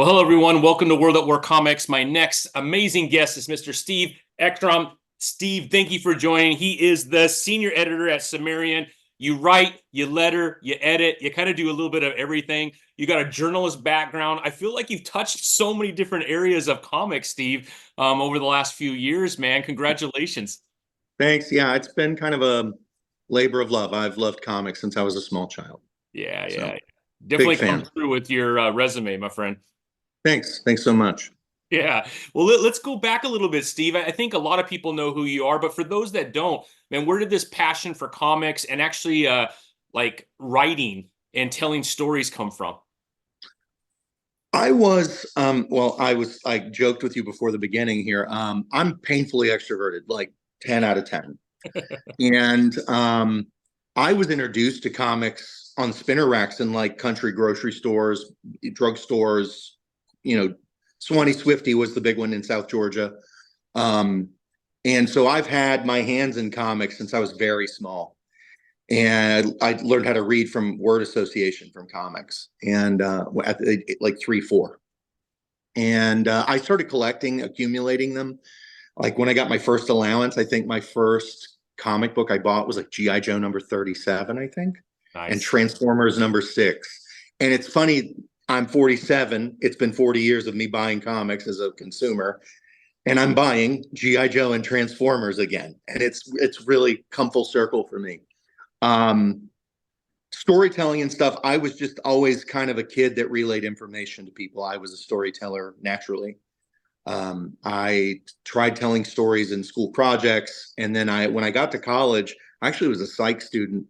Well, hello, everyone. Welcome to World at War Comics. My next amazing guest is Mr. Steve Ekstrom. Steve, thank you for joining. He is the senior editor at Sumerian. You write, you letter, you edit, you kind of do a little bit of everything. You got a journalist background. I feel like you've touched so many different areas of comics, Steve, over the last few years, man. Congratulations. Thanks. Yeah, it's been kind of a labor of love. I've loved comics since I was a small child. Yeah, So, yeah. big Definitely come fan. through with your resume, my friend. Thanks. Thanks so much. Yeah. Well, let's go back a little bit, Steve. I think a lot of people know who you are, but for those that don't, man, where did this passion for comics and actually like writing and telling stories come from? I joked with you before the beginning here. I'm painfully extroverted, like 10 out of 10. And I was introduced to comics on spinner racks in like country grocery stores, drugstores, you know, Swanee Swifty was the big one in South Georgia. Um, and so I've had my hands in comics since I was very small. And I learned how to read from word association from comics and like 3, 4. And I started collecting, accumulating them. Like when I got my first allowance, I think my first comic book I bought was like G.I. Joe number 37, I think, and Nice. Transformers number 6. And it's funny, I'm 47. It's been 40 years of me buying comics as a consumer, and I'm buying G.I. Joe and Transformers again. And it's really come full circle for me. Um, Storytelling and stuff, I was just always kind of a kid that relayed information to people. I was a storyteller naturally. I tried telling stories in school projects, and then when I got to college, I actually was a psych student,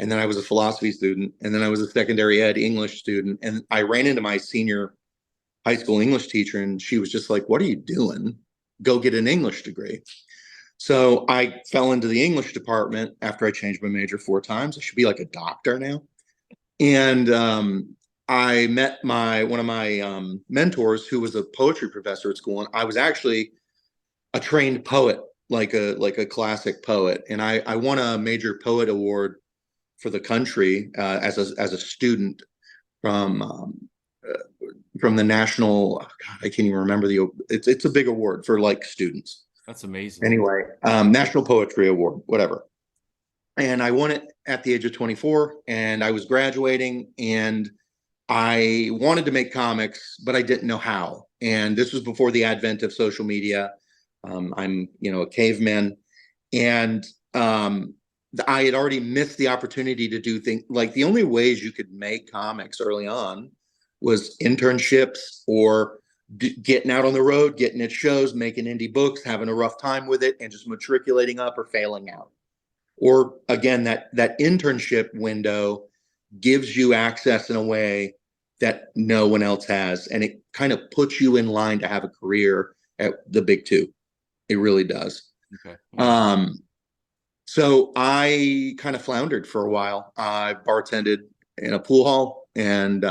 and then I was a philosophy student, and then I was a secondary ed English student, and I ran into my senior high school English teacher, and she was just like, "What are you doing? Go get an English degree." So I fell into the English department after I changed my major 4 times. I should be like a doctor now. And I met one of my mentors who was a poetry professor at school, and I was actually a trained poet, like a classic poet, and I won a major poet award for the country as a student from from the national. Oh God, I can't even remember it's a big award for like students. That's amazing. Anyway, National Poetry Award, whatever. And I won it at the age of 24, and I was graduating, and I wanted to make comics, but I didn't know how. And this was before the advent of social media. I'm, a caveman, and I had already missed the opportunity to do things. Like the only ways you could make comics early on was internships or getting out on the road, getting at shows, making indie books, having a rough time with it, and just matriculating up or failing out. Or again, that internship window gives you access in a way that no one else has, and it kind of puts you in line to have a career at the big two. It really does. Okay. So I kind of floundered for a while. I bartended in a pool hall and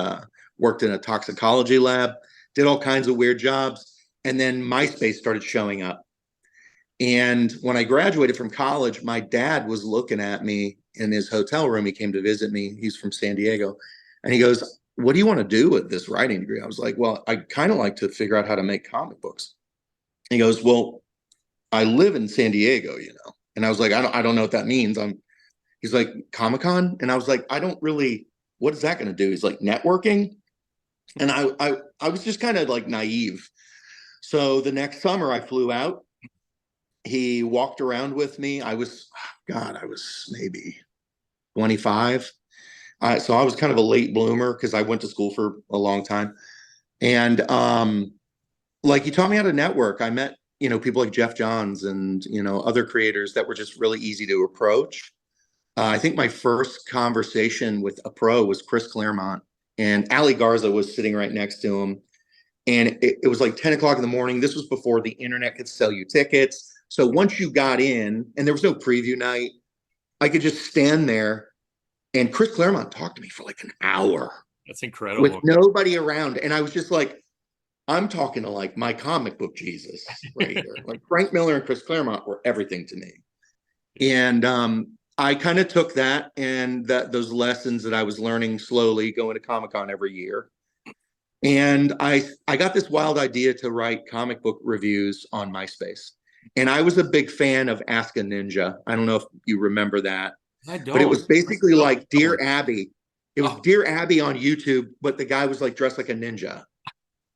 worked in a toxicology lab, did all kinds of weird jobs, and then MySpace started showing up. And when I graduated from college, my dad was looking at me in his hotel room. He came to visit me. He's from San Diego. And he goes, "What do you want to do with this writing degree?" I was like, "Well, I kind of like to figure out how to make comic books." He goes, "Well, I live in San Diego, you know." And I was like, I don't know what that means. He's like, "Comic-Con?" And I was like, "I don't really, what is that going to do?" He's like, "Networking." And I was just kind of like naive. So the next summer I flew out. He walked around with me. I was maybe 25. So I was kind of a late bloomer because I went to school for a long time. And like he taught me how to network. I met, people like Jeff Johns and, other creators that were just really easy to approach. I think my first conversation with a pro was Chris Claremont, and Ali Garza was sitting right next to him. And it was like 10 o'clock in the morning. This was before the internet could sell you tickets. So once you got in, and there was no preview night, I could just stand there, and Chris Claremont talked to me for like an hour. That's incredible. With nobody around. And I was just like, I'm talking to like my comic book Jesus right here. Like Frank Miller and Chris Claremont were everything to me. And I kind of took that and those lessons that I was learning slowly, going to Comic-Con every year, And I got this wild idea to write comic book reviews on MySpace. And I was a big fan of Ask a Ninja. I don't know if you remember that, I but it don't. was basically Oh, like Dear Abby. It was oh, Dear Abby on YouTube, but the guy was like dressed like a ninja.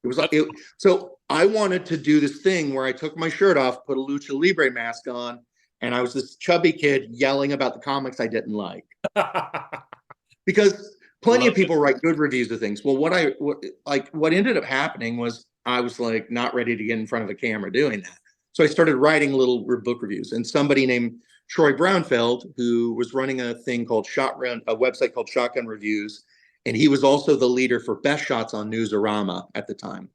It was that's so I wanted to do this thing where I took my shirt off, put a lucha libre mask on, and I was this chubby kid yelling about the comics I didn't like. Because plenty love of it. people write good reviews of things. Well, what ended up happening was I was like not ready to get in front of a camera doing that. So I started writing little book reviews, and somebody named Troy Brownfeld, who was running a thing called Shotgun, a website called Shotgun Reviews, and he was also the leader for Best Shots on Newsarama at the time.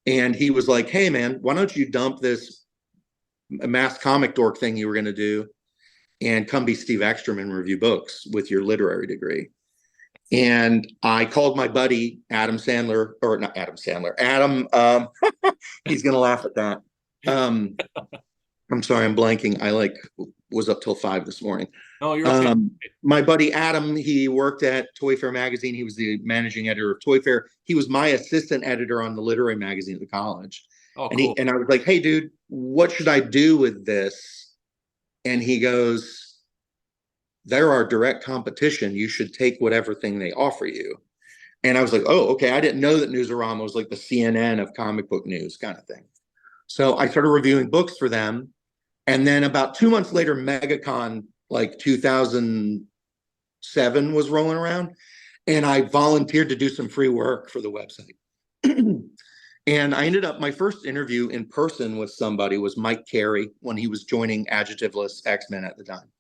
And he was like, "Hey, man, why don't you dump this mass comic dork thing you were going to do and come be Steve Ekstrom and review books with your literary degree?" And I called my buddy Adam Sandler, or not Adam Sandler, Adam. He's gonna laugh at that. Um, I'm sorry, I'm blanking. I was up till 5 this morning. No, you're okay. My buddy Adam, he worked at Toy Fair magazine. He was the managing editor of Toy Fair. He was my assistant editor on the literary magazine at the college. Oh, And cool. I was like, "Hey, dude, what should I do with this?" And he goes, "They're our direct competition. You should take whatever thing they offer you." And I was like, "Oh, okay." I didn't know that Newsarama was like the CNN of comic book news kind of thing. So I started reviewing books for them. And then about 2 months later, MegaCon, like 2007, was rolling around. And I volunteered to do some free work for the website. And I ended up, my first interview in person with somebody was Mike Carey when he was joining Adjectiveless X-Men at the time.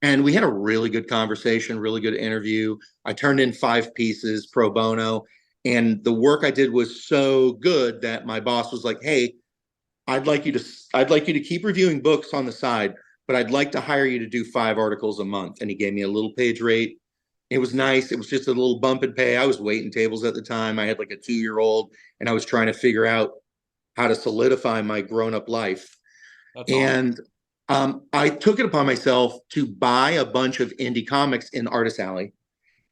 And we had a really good conversation, really good interview. I turned in 5 pieces pro bono. And the work I did was so good that my boss was like, "Hey, I'd like you to keep reviewing books on the side, but I'd like to hire you to do 5 articles a month." And he gave me a little page rate. It was nice. It was just a little bump in pay. I was waiting tables at the time. I had like a 2-year-old, and I was trying to figure out how to solidify my grown-up life. That's awesome. And I took it upon myself to buy a bunch of indie comics in Artist Alley,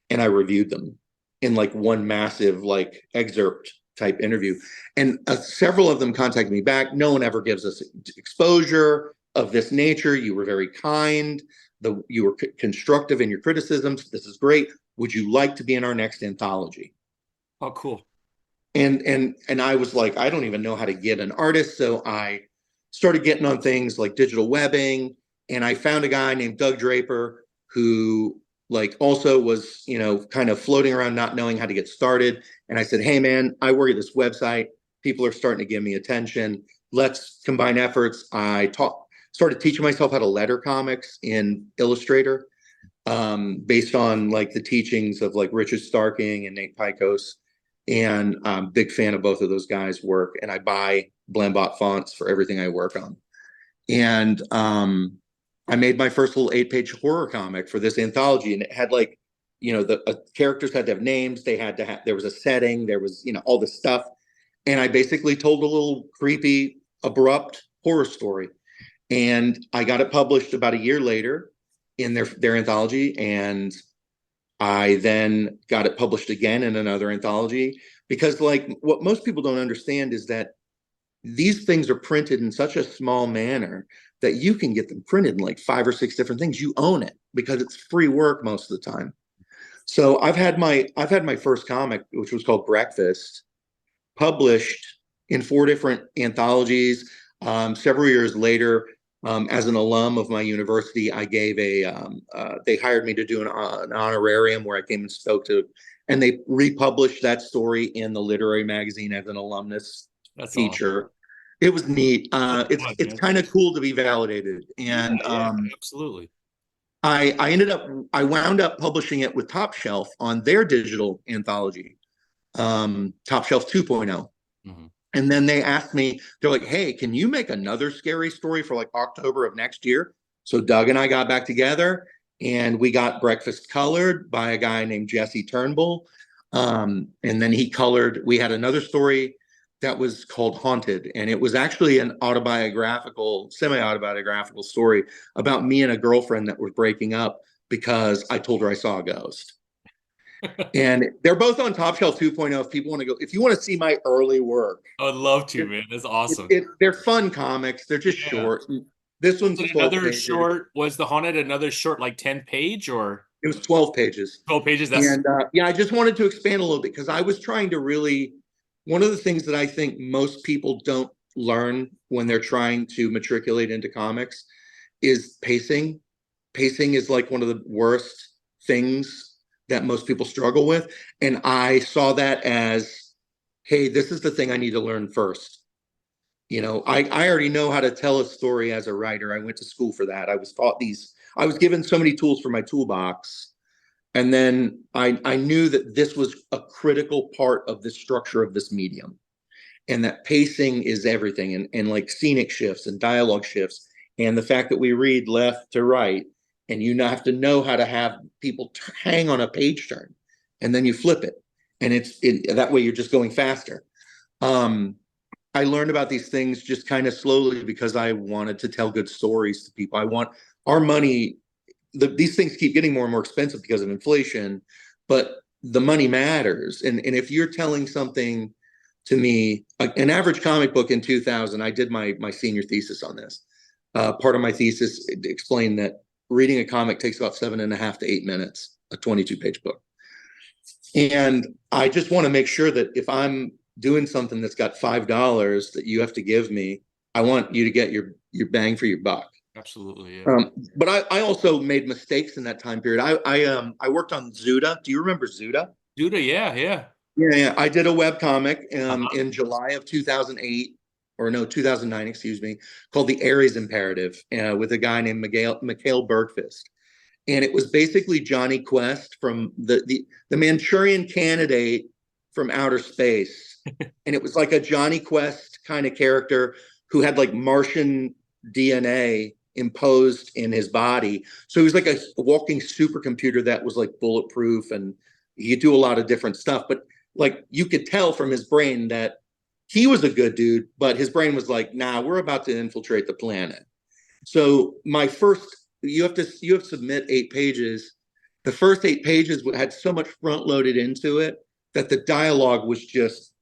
and I reviewed them in like one massive like excerpt type interview. And several of them contacted me back. "No one ever gives us exposure of this nature. You were very kind. You were constructive in your criticisms. This is great. Would you like to be in our next anthology?" Oh, cool. And I was like, I don't even know how to get an artist. So I started getting on things like digital webbing. And I found a guy named Doug Draper who like also was, kind of floating around not knowing how to get started. And I said, "Hey man, I work at this website. People are starting to give me attention. Let's combine efforts." Started teaching myself how to letter comics in Illustrator, based on like the teachings of like Richard Starking and Nate Picos. And I'm big fan of both of those guys' work. And I buy Blambot fonts for everything I work on. And I made my first little 8-page horror comic for this anthology, and it had like, the characters had to have names. They had to have, there was a setting, there was, all this stuff. And I basically told a little creepy, abrupt horror story. And I got it published about a year later in their anthology. And I then got it published again in another anthology, because like what most people don't understand is that these things are printed in such a small manner that you can get them printed in like 5 or 6 different things. You own it because it's free work most of the time. So I've had my first comic, which was called Breakfast, published in 4 different anthologies. Several years later, as an alum of my university, I gave they hired me to do an honorarium where I came and spoke to, and they republished that story in the literary magazine as an alumnus That's feature. awesome. It was neat. That's fun, It's man. kind of cool to be validated. And Yeah, absolutely. I wound up publishing it with Top Shelf on their digital anthology, Top Shelf 2.0. Mm-hmm. And then they asked me, they're like, "Hey, can you make another scary story for like October of next year?" So Doug and I got back together, and we got Breakfast colored by a guy named Jesse Turnbull. And then we had another story that was called Haunted. And it was actually an semi-autobiographical story about me and a girlfriend that were breaking up because I told her I saw a ghost. And they're both on Top Shelf 2.0. If people want to go, if you want to see my early work, I would love to, man. That's awesome. they're fun comics. They're just Yeah. short. This one's Was it 12 another pages. short? Was the Haunted another short, like 10 page or It was 12 pages. 12 pages? That's And yeah, I just wanted to expand a little bit because I was trying to really, one of the things that I think most people don't learn when they're trying to matriculate into comics is pacing. Pacing is like one of the worst things that most people struggle with. And I saw that as, hey, this is the thing I need to learn first. You know, I already know how to tell a story as a writer. I went to school for that. I was taught these, I was given so many tools for my toolbox. And then I knew that this was a critical part of the structure of this medium, and that pacing is everything, and like scenic shifts and dialogue shifts, and the fact that we read left to right, and you have to know how to have people hang on a page turn, and then you flip it, and that way you're just going faster. I learned about these things just kind of slowly because I wanted to tell good stories to people. I want our money. These things keep getting more and more expensive because of inflation, but the money matters. And if you're telling something to me, an average comic book in 2000, I did my senior thesis on this. Part of my thesis explained that reading a comic takes about 7.5 to 8 minutes, a 22-page book. And I just want to make sure that if I'm doing something that's got $5 that you have to give me, I want you to get your bang for your buck. absolutely, yeah. But I also made mistakes in that time period. I worked on Zuda. Do you remember Zuda? Zuda, yeah. Yeah. I did a webcomic in July of 2008, or no, 2009, excuse me, called The Ares Imperative with a guy named Mikhail Bergfist. And it was basically Johnny Quest from the Manchurian Candidate from outer space. And it was like a Johnny Quest kind of character who had like Martian DNA imposed in his body. So he was like a walking supercomputer that was like bulletproof, and he could do a lot of different stuff. But like you could tell from his brain that he was a good dude, but his brain was like, nah, we're about to infiltrate the planet. So my first, you have to submit 8 pages. The first 8 pages had so much front loaded into it that the dialogue was just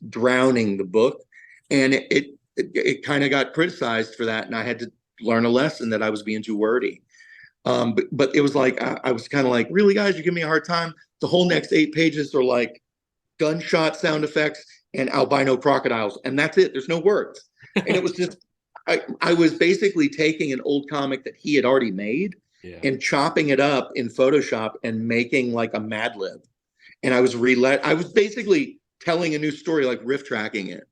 drowning the book. And it kind of got criticized for that. And I had to learn a lesson that I was being too wordy. But it was like, I was kind of like, really, guys, you give me a hard time. The whole next 8 pages are like gunshot sound effects and albino crocodiles. And that's it. There's no words. And it was just, I was basically taking an old comic that he had already made and chopping it up in Photoshop and making like a Mad Lib. And I was basically telling a new story, like riff tracking it.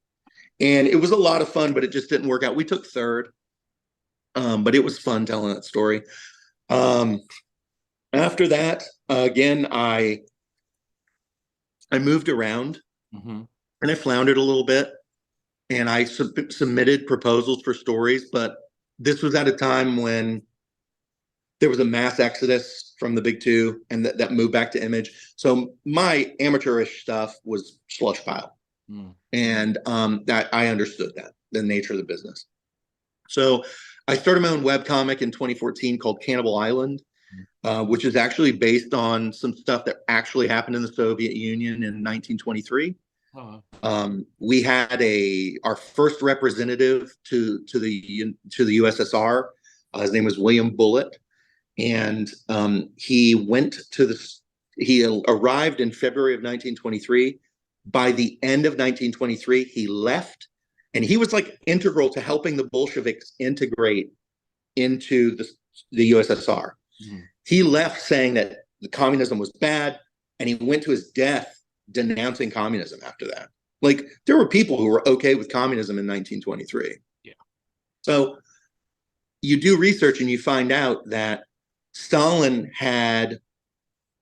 And it was a lot of fun, but it just didn't work out. We took third, but it was fun telling that story. After that, again, I moved around and I floundered a little bit, and I submitted proposals for stories, but this was at a time when there was a mass exodus from the big two, and that moved back to Image. So my amateurish stuff was slush pile. And that I understood that, the nature of the business. So I started my own webcomic in 2014 called Cannibal Island, which is actually based on some stuff that actually happened in the Soviet Union in 1923. We had our first representative to the USSR. His name was William Bullitt, and he arrived in February of 1923. By the end of 1923, he left, and he was like integral to helping the Bolsheviks integrate into the USSR. He left saying that the communism was bad, and he went to his death denouncing communism after that. Like, there were people who were okay with communism in 1923. Yeah. So you do research and you find out that Stalin had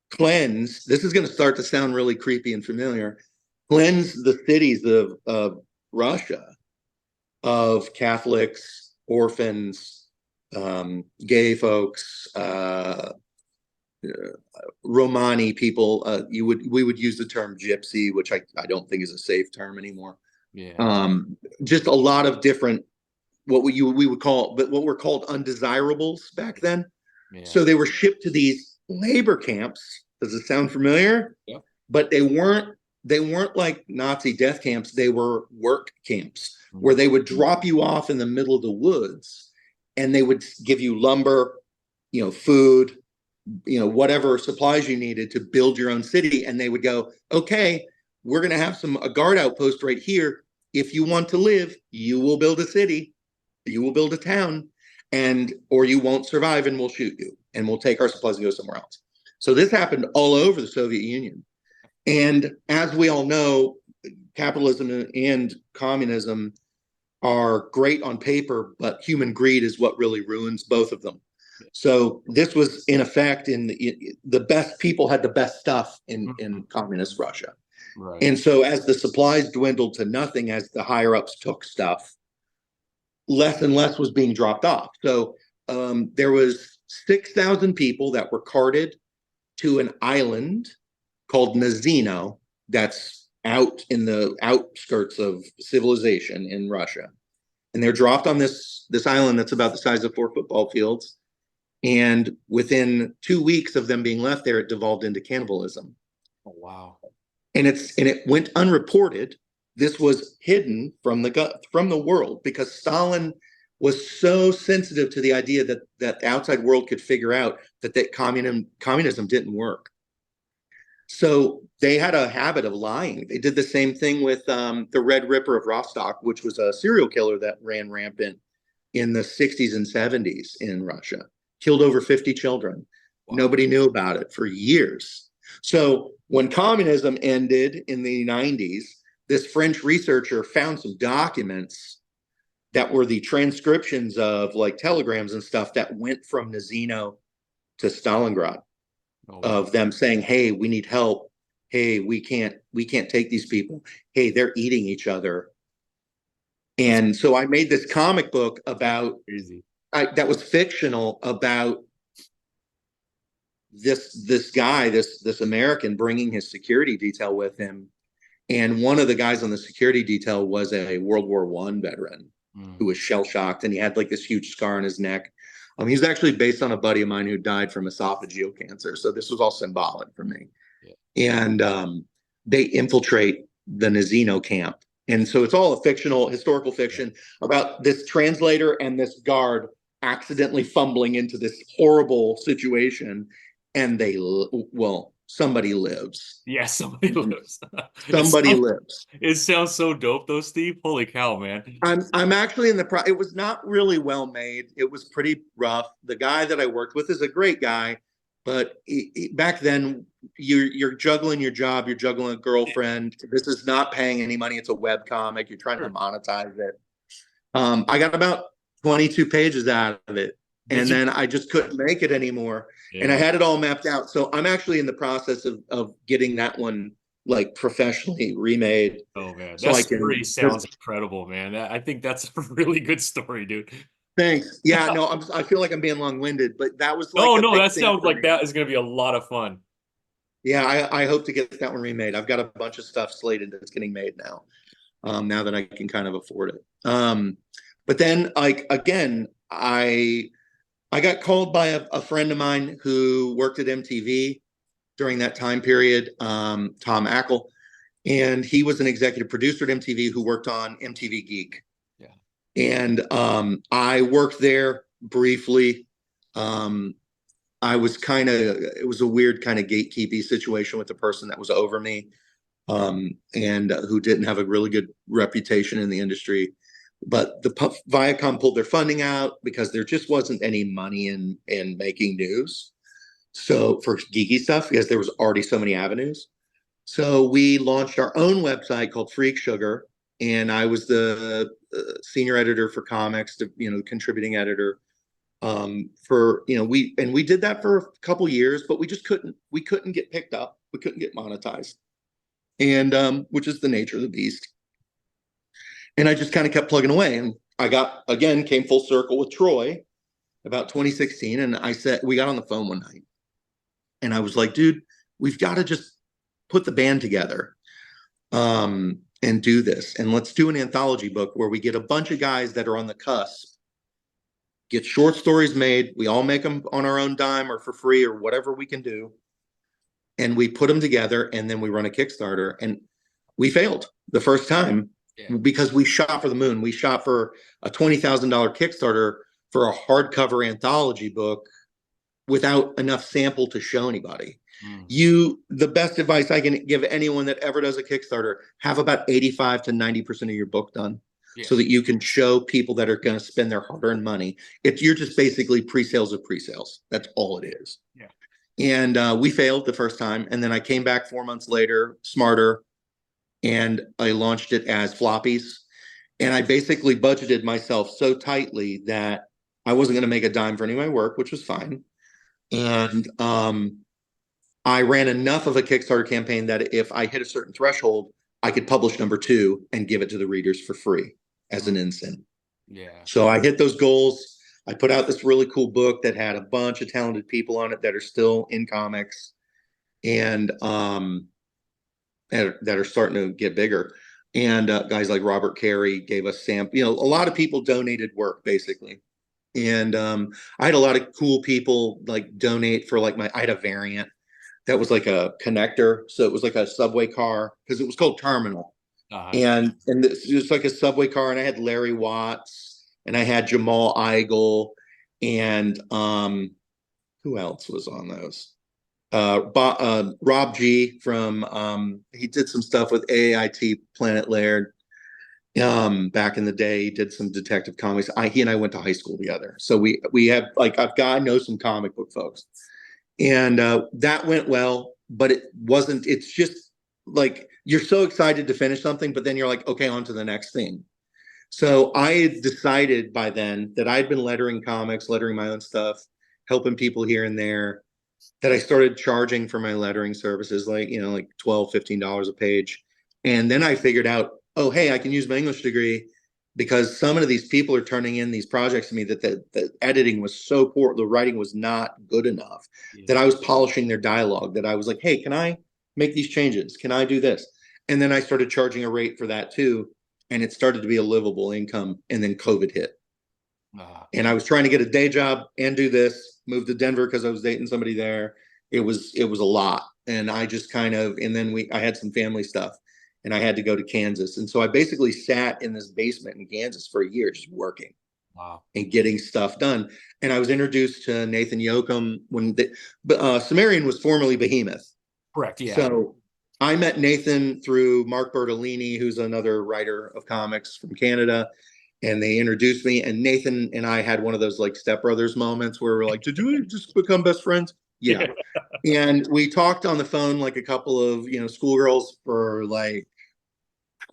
cleansed, this is going to start to sound really creepy and familiar, cleansed the cities of Russia of Catholics, orphans, gay folks, Romani people. We would use the term gypsy, which I don't think is a safe term anymore. Just a lot of different what we would call, but what were called undesirables back then. So they were shipped to these labor camps Does it sound familiar? Yeah. But they weren't like Nazi death camps. They were work camps where they would drop you off in the middle of the woods and they would give you lumber, food, whatever supplies you needed to build your own city. And they would go, okay, we're going to have a guard outpost right here. If you want to live, you will build a city, you will build a town, or you won't survive and we'll shoot you and we'll take our supplies and go somewhere else. So this happened all over the Soviet Union. And as we all know, capitalism and communism are great on paper, but human greed is what really ruins both of them. So this was in effect the best people had the best stuff in communist Russia. Right. And so as the supplies dwindled to nothing, as the higher ups took stuff, less and less was being dropped off. So there was 6,000 people that were carted to an island called Nazino that's out in the outskirts of civilization in Russia. And they're dropped on this island that's about the size of 4 football fields. And within 2 weeks of them being left there, it devolved into cannibalism. Oh, wow. And it went unreported. This was hidden from the world because Stalin was so sensitive to the idea that the outside world could figure out that communism didn't work. So they had a habit of lying. They did the same thing with the Red Ripper of Rostock, which was a serial killer that ran rampant in the 60s and 70s in Russia. Killed over 50 children. Wow. Nobody knew about it for years. So when communism ended in the 90s, this French researcher found some documents that were the transcriptions of like telegrams and stuff that went from Nazino to Stalingrad. Oh, wow. Of them saying, hey, we need help. Hey, we can't take these people. Hey, they're eating each other. And so I made this comic book about that was fictional about this guy, this American bringing his security detail with him. And one of the guys on the security detail was a World War I veteran who was shell-shocked, and he had like this huge scar on his neck. He's actually based on a buddy of mine who died from esophageal cancer. So this was all symbolic for me. Yeah. And they infiltrate the Nazino camp. And so it's all a historical fiction about this translator and this guard accidentally fumbling into this horrible situation. And somebody lives. Yeah, somebody lives. Somebody lives. It sounds so dope though, Steve. Holy cow, man. I'm actually it was not really well made. It was pretty rough. The guy that I worked with is a great guy, but back then you're juggling your job, you're juggling a girlfriend. This is not paying any money. It's a web comic. You're trying to monetize it. I got about 22 pages out of it. And then I just couldn't make it anymore. Yeah. And I had it all mapped out. So I'm actually in the process of getting that one like professionally remade. Oh man, that story sounds incredible, man. I think that's a really good story, dude. Thanks. Yeah, no, I feel like I'm being long-winded, but that was like no, that sounds like that is going to be a lot of fun. Yeah, I hope to get that one remade. I've got a bunch of stuff slated that's getting made now. Now that I can kind of afford it. But then like again, I got called by a friend of mine who worked at MTV during that time period, Tom Ackle, and he was an executive producer at MTV who worked on MTV Geek. Yeah. And I worked there briefly. It was a weird kind of gatekeeping situation with the person that was over me, and who didn't have a really good reputation in the industry. But Viacom pulled their funding out because there just wasn't any money in making news. So for geeky stuff, because there was already so many avenues. So we launched our own website called Freak Sugar, and I was the senior editor for comics, contributing editor. We did that for a couple years, but we couldn't get picked up. We couldn't get monetized, and which is the nature of the beast. And I just kind of kept plugging away. And I came full circle with Troy about 2016. And we got on the phone one night and I was like, dude, we've got to just put the band together and do this. And let's do an anthology book where we get a bunch of guys that are on the cusp, get short stories made. We all make them on our own dime or for free or whatever we can do. and we put them together, and then we run a Kickstarter, and we failed the first time because we shot for the moon. We shot for a $20,000 Kickstarter for a hardcover anthology book without enough sample to show anybody. The best advice I can give anyone that ever does a Kickstarter, have about 85 to 90% of your book done, so that you can show people that are going to spend their hard-earned money. You're just basically pre-sales of pre-sales. That's all it is. And we failed the first time, and then I came back 4 months later, smarter, and I launched it as floppies. And I basically budgeted myself so tightly that I wasn't going to make a dime for any of my work, which was fine. And I ran enough of a Kickstarter campaign that if I hit a certain threshold, I could publish number 2 and give it to the readers for free as an incentive. So I hit those goals. I put out this really cool book that had a bunch of talented people on it that are still in comics, and that are starting to get bigger. And guys like Robert Carey gave us sample. A lot of people donated work basically. And I had a lot of cool people like donate for like I had a variant that was like a connector. So it was like a subway car, because it was called Terminal. And it was like a subway car. And I had Larry Watts, and I had Jamal Igle, and who else was on those? Rob G from he did some stuff with AIT Planet Laird. Back in the day, he did some Detective Comics. He and I went to high school together, so we have like I know some comic book folks, and that went well. But it wasn't. It's just like you're so excited to finish something, but then you're like, okay, on to the next thing. So I had decided by then that I'd been lettering comics, lettering my own stuff, helping people here and there, that I started charging for my lettering services, like like $12, $15 a page. And then I figured out, oh, hey, I can use my English degree, because some of these people are turning in these projects to me that the editing was so poor, the writing was not good enough, that I was polishing their dialogue, that I was like, hey, can I make these changes? Can I do this? And then I started charging a rate for that too. And it started to be a livable income. And then COVID hit. And I was trying to get a day job and do this, moved to Denver because I was dating somebody there. It was a lot. And I just kind of, and then I had some family stuff, and I had to go to Kansas. And so I basically sat in this basement in Kansas for a year, just working and getting stuff done. And I was introduced to Nathan Yoakum when Sumerian was formerly Behemoth. Correct. Yeah. So I met Nathan through Mark Bertolini, who's another writer of comics from Canada. And they introduced me, and Nathan and I had one of those like stepbrothers moments where we're like, did you just become best friends? Yeah. And we talked on the phone like a couple of, schoolgirls for like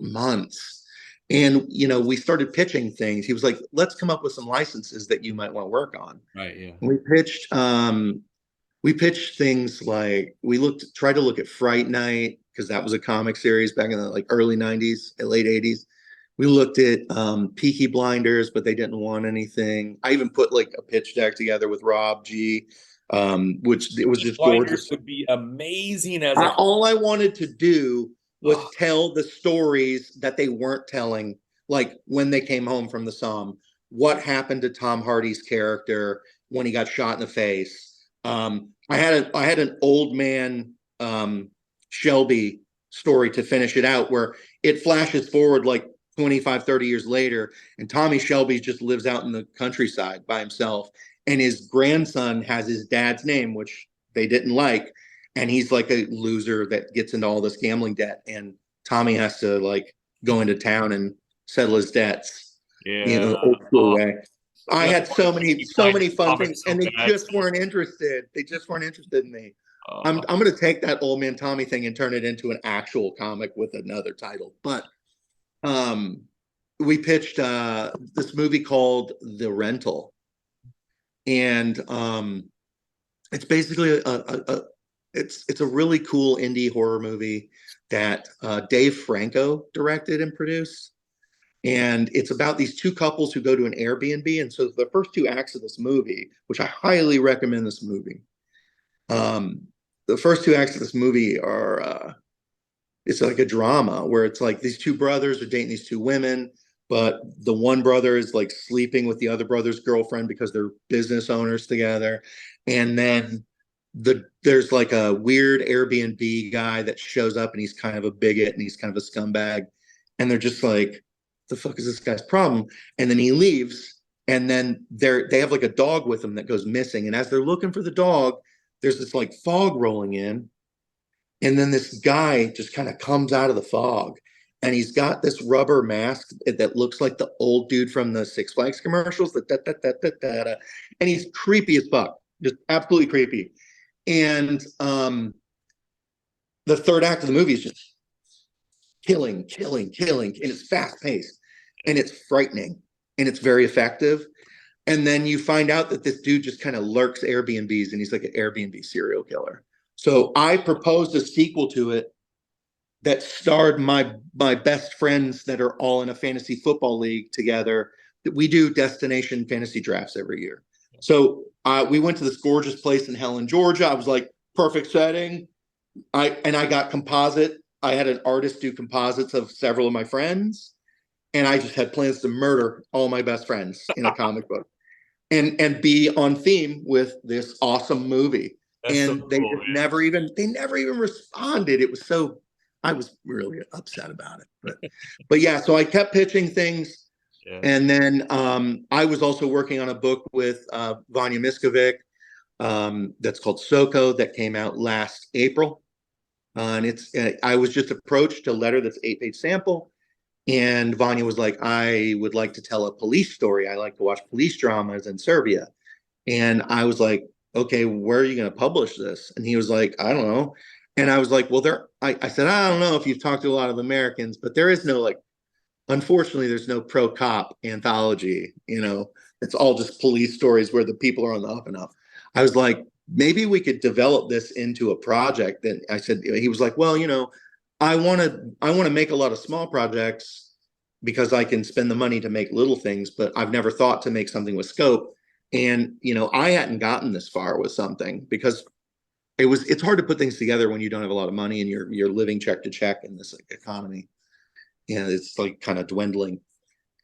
months. And, we started pitching things. He was like, let's come up with some licenses that you might want to work on. Right. Yeah. And we pitched things like, tried to look at Fright Night, because that was a comic series back in the like early 90s, late 80s. We looked at Peaky Blinders, but they didn't want anything. I even put like a pitch deck together with Rob G, which it was just gorgeous. Would be amazing as all I wanted to do was tell the stories that they weren't telling, like when they came home from the Somme, what happened to Tom Hardy's character when he got shot in the face. I had an old man Shelby story to finish it out, where it flashes forward like 25, 30 years later, and Tommy Shelby just lives out in the countryside by himself, and his grandson has his dad's name, which they didn't like, and he's like a loser that gets into all this gambling debt, and Tommy has to like go into town and settle his debts. Old school way. I had so many fun things, and they just weren't interested. They just weren't interested in me. I'm going to take that old man Tommy thing and turn it into an actual comic with another title. But we pitched this movie called The Rental, and it's basically it's a really cool indie horror movie that Dave Franco directed and produced. And it's about these two couples who go to an Airbnb. And so the first 2 acts of this movie, which I highly recommend this movie, the first 2 acts of this movie are it's like a drama where it's like these 2 brothers are dating these 2 women, but the one brother is like sleeping with the other brother's girlfriend because they're business owners together. And then there's like a weird Airbnb guy that shows up and he's kind of a bigot and he's kind of a scumbag. And they're just like, the fuck is this guy's problem? And then he leaves. And then they have like a dog with him that goes missing. And as they're looking for the dog, there's this like fog rolling in. And then this guy just kind of comes out of the fog. And he's got this rubber mask that looks like the old dude from the Six Flags commercials. And he's creepy as fuck. Just absolutely creepy. And the third act of the movie is just killing, and it's fast paced, and it's frightening, and it's very effective. And then you find out that this dude just kind of lurks Airbnbs, and he's like an Airbnb serial killer. So I proposed a sequel to it that starred my best friends that are all in a fantasy football league together. We do destination fantasy drafts every year. So we went to this gorgeous place in Helen, Georgia. I was like, perfect setting. I got composite. I had an artist do composites of several of my friends, and I just had plans to murder all my best friends in a comic book and be on theme with this awesome movie. That's and so they cool, never even responded. It was so, I was really upset about it. But yeah, so I kept pitching things. Yeah. And then I was also working on a book with Vanya Miskovic that's called Soko that came out last April. And I was just approached to letter that's 8-page sample. And Vanya was like, I would like to tell a police story. I like to watch police dramas in Serbia. And I was like, okay, where are you going to publish this? And he was like, I don't know. And I was like, well, I said, I don't know if you've talked to a lot of Americans, but there is no unfortunately, there's no pro cop anthology, it's all just police stories where the people are on the up and up. I was like, maybe we could develop this into a project. And I said, he was like, well, I want to make a lot of small projects because I can spend the money to make little things, but I've never thought to make something with scope. And, I hadn't gotten this far with something because it's hard to put things together when you don't have a lot of money and you're living check to check in this economy. And it's like kind of dwindling.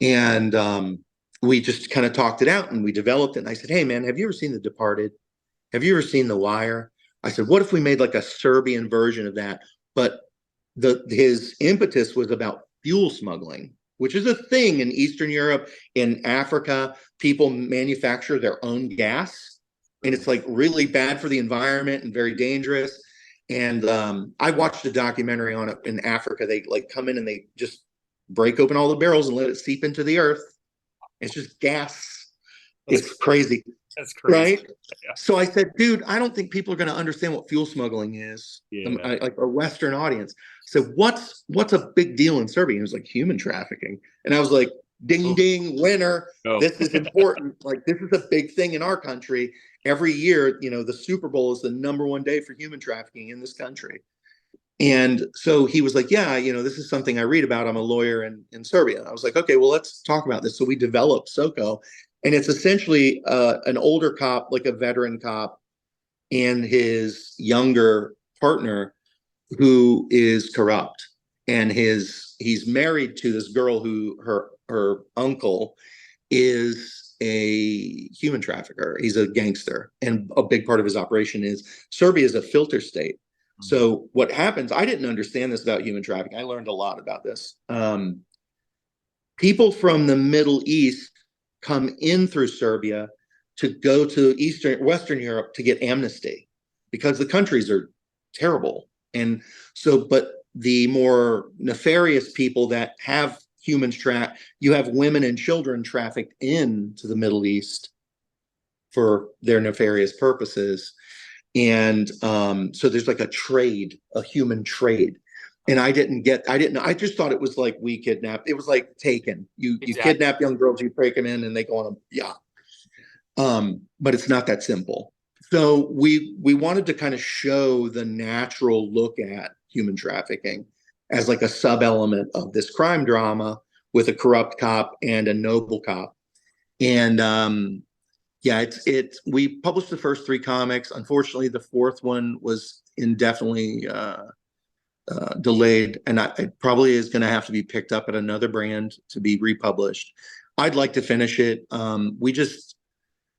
And we just kind of talked it out and we developed it. And I said, hey, man, have you ever seen The Departed? Have you ever seen The Wire? I said, what if we made like a Serbian version of that? But his impetus was about fuel smuggling, which is a thing in Eastern Europe, in Africa. People manufacture their own gas, and it's like really bad for the environment and very dangerous. And I watched a documentary on it in Africa. They like come in and they just break open all the barrels and let it seep into the earth. It's just gas. It's crazy. That's crazy. Right? Yeah. So I said, dude, I don't think people are going to understand what fuel smuggling is. Yeah. Like a Western audience. So what's a big deal in Serbia? He was like, human trafficking. And I was like, ding, ding, winner. Oh. This is important. Like, this is a big thing in our country. Every year, the Super Bowl is the #1 day for human trafficking in this country. And so he was like, yeah, this is something I read about. I'm a lawyer in Serbia. I was like, okay, well, let's talk about this. So we developed Soko. And it's essentially an older cop, like a veteran cop, and his younger partner who is corrupt. And he's married to this girl who her uncle is a human trafficker. He's a gangster. And a big part of his operation is Serbia is a filter state. So what happens, I didn't understand this about human trafficking. I learned a lot about this. People from the Middle East come in through Serbia to go to Western Europe to get amnesty because the countries are terrible. And so, but the more nefarious people that have humans you have women and children trafficked into the Middle East for their nefarious purposes. And so there's like a human trade. And I just thought it was like we kidnapped. It was like Taken. You kidnap young girls, you break them in, and they go on a yacht. But it's not that simple. So we wanted to kind of show the natural look at human trafficking as like a sub-element of this crime drama with a corrupt cop and a noble cop. And we published the first 3 comics. Unfortunately, the 4th one was indefinitely delayed, and it probably is going to have to be picked up at another brand to be republished. I'd like to finish it.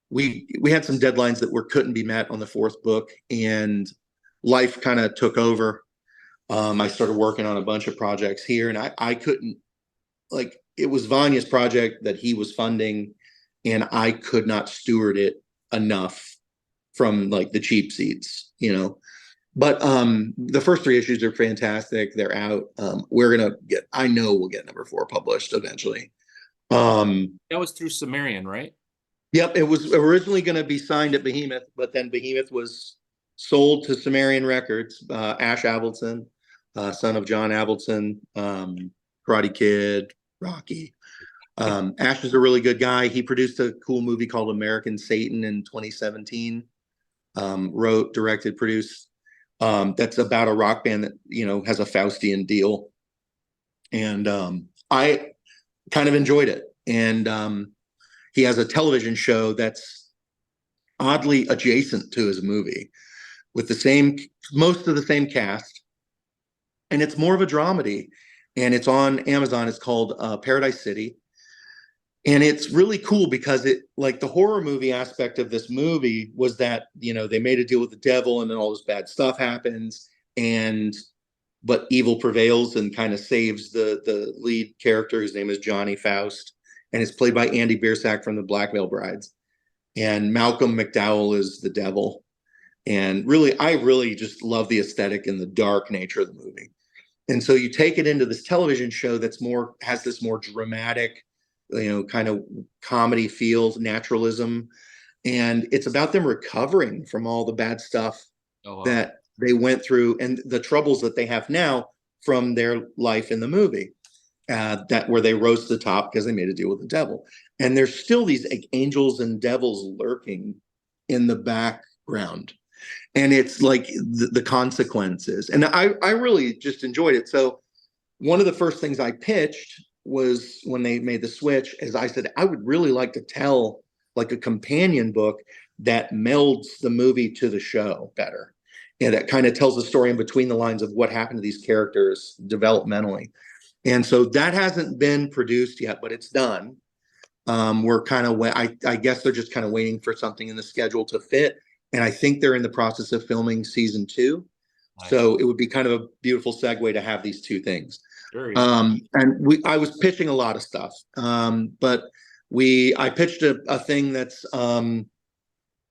we had some deadlines that couldn't be met on the fourth book, and life kind of took over. I started working on a bunch of projects here, and I couldn't, like, it was Vanya's project that he was funding, and I could not steward it enough from like the cheap seats, you know. But the first three issues are fantastic. They're out. We're gonna get, I know we'll get number 4 published eventually. That was through Sumerian, right? Yep, it was originally going to be signed at Behemoth, but then Behemoth was sold to Sumerian Records. Ash Avildsen, son of John Avildsen, Karate Kid, Rocky. Ash is a really good guy. He produced a cool movie called American Satan in 2017. Wrote, directed, produced. That's about a rock band that, you know, has a Faustian deal. And I kind of enjoyed it. And he has a television show that's oddly adjacent to his movie with the same, most of the same cast. And it's more of a dramedy. And it's on Amazon. It's called Paradise City. And it's really cool because it, like, the horror movie aspect of this movie was that, you know, they made a deal with the devil and then all this bad stuff happens. But evil prevails and kind of saves the lead character. His name is Johnny Faust, and it's played by Andy Biersack from the Black Veil Brides. And Malcolm McDowell is the devil. And really, I really just love the aesthetic and the dark nature of the movie. And so you take it into this television show that's more, has this more dramatic, you know, kind of comedy feels, naturalism. And it's about them recovering from all the bad stuff that they went through and the troubles that they have now from their life in the movie. That where they rose to the top because they made a deal with the devil. And there's still these like, angels and devils lurking in the background. And it's like the consequences. And I really just enjoyed it. So one of the first things I pitched was when they made the switch, is I said, I would really like to tell like a companion book that melds the movie to the show better. And that kind of tells the story in between the lines of what happened to these characters developmentally. And so that hasn't been produced yet, but it's done. We're kind of, I guess they're just kind of waiting for something in the schedule to fit. And I think they're in the process of filming season 2. Nice. So it would be kind of a beautiful segue to have these two things. Sure, yeah. And I was pitching a lot of stuff, but I pitched a thing that's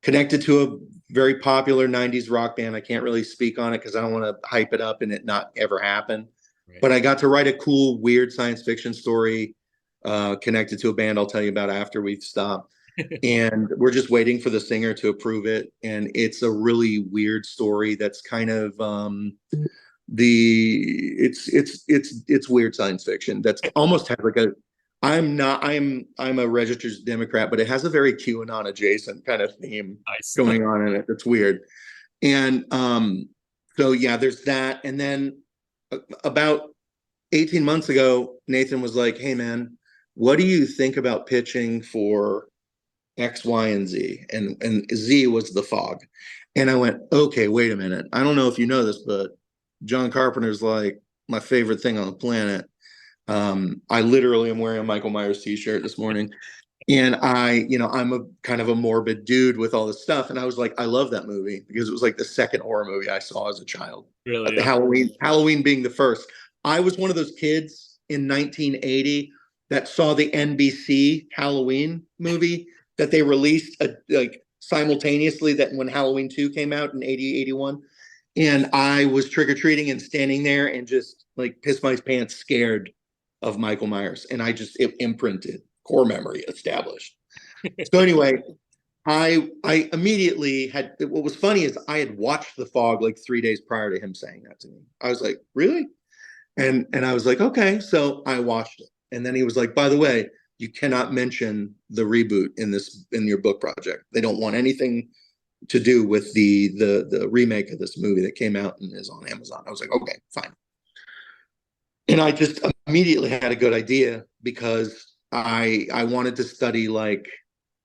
connected to a very popular 90s rock band. I can't really speak on it because I don't want to hype it up and it not ever happen. Right. But I got to write a cool, weird science fiction story connected to a band I'll tell you about after we've stopped. And we're just waiting for the singer to approve it. And it's a really weird story that's kind of it's weird science fiction that's almost has like a, I'm a registered Democrat, but it has a very QAnon adjacent kind of theme going on in it. It's weird. And so yeah, there's that. And then about 18 months ago, Nathan was like, hey man, what do you think about pitching for X, Y, and Z? And Z was the fog. And I went, okay, wait a minute. I don't know if you know this, but John Carpenter's like my favorite thing on the planet. I literally am wearing a Michael Myers t-shirt this morning. And I'm a kind of a morbid dude with all this stuff. And I was like, I love that movie because it was like the second horror movie I saw as a child. Really? Yeah. Halloween being the first. I was one of those kids in 1980 that saw the NBC Halloween movie that they released like simultaneously that when Halloween 2 came out in 80, 81. And I was trick-or-treating and standing there and just like pissed my pants scared of Michael Myers. And it imprinted, core memory established. So anyway, I immediately had, what was funny is I had watched The Fog like 3 days prior to him saying that to me. I was like, really? And I was like, okay. So I watched it. And then he was like, by the way, you cannot mention the reboot in your book project. They don't want anything to do with the remake of this movie that came out and is on Amazon. I was like, okay, fine. And I just immediately had a good idea because I wanted to study like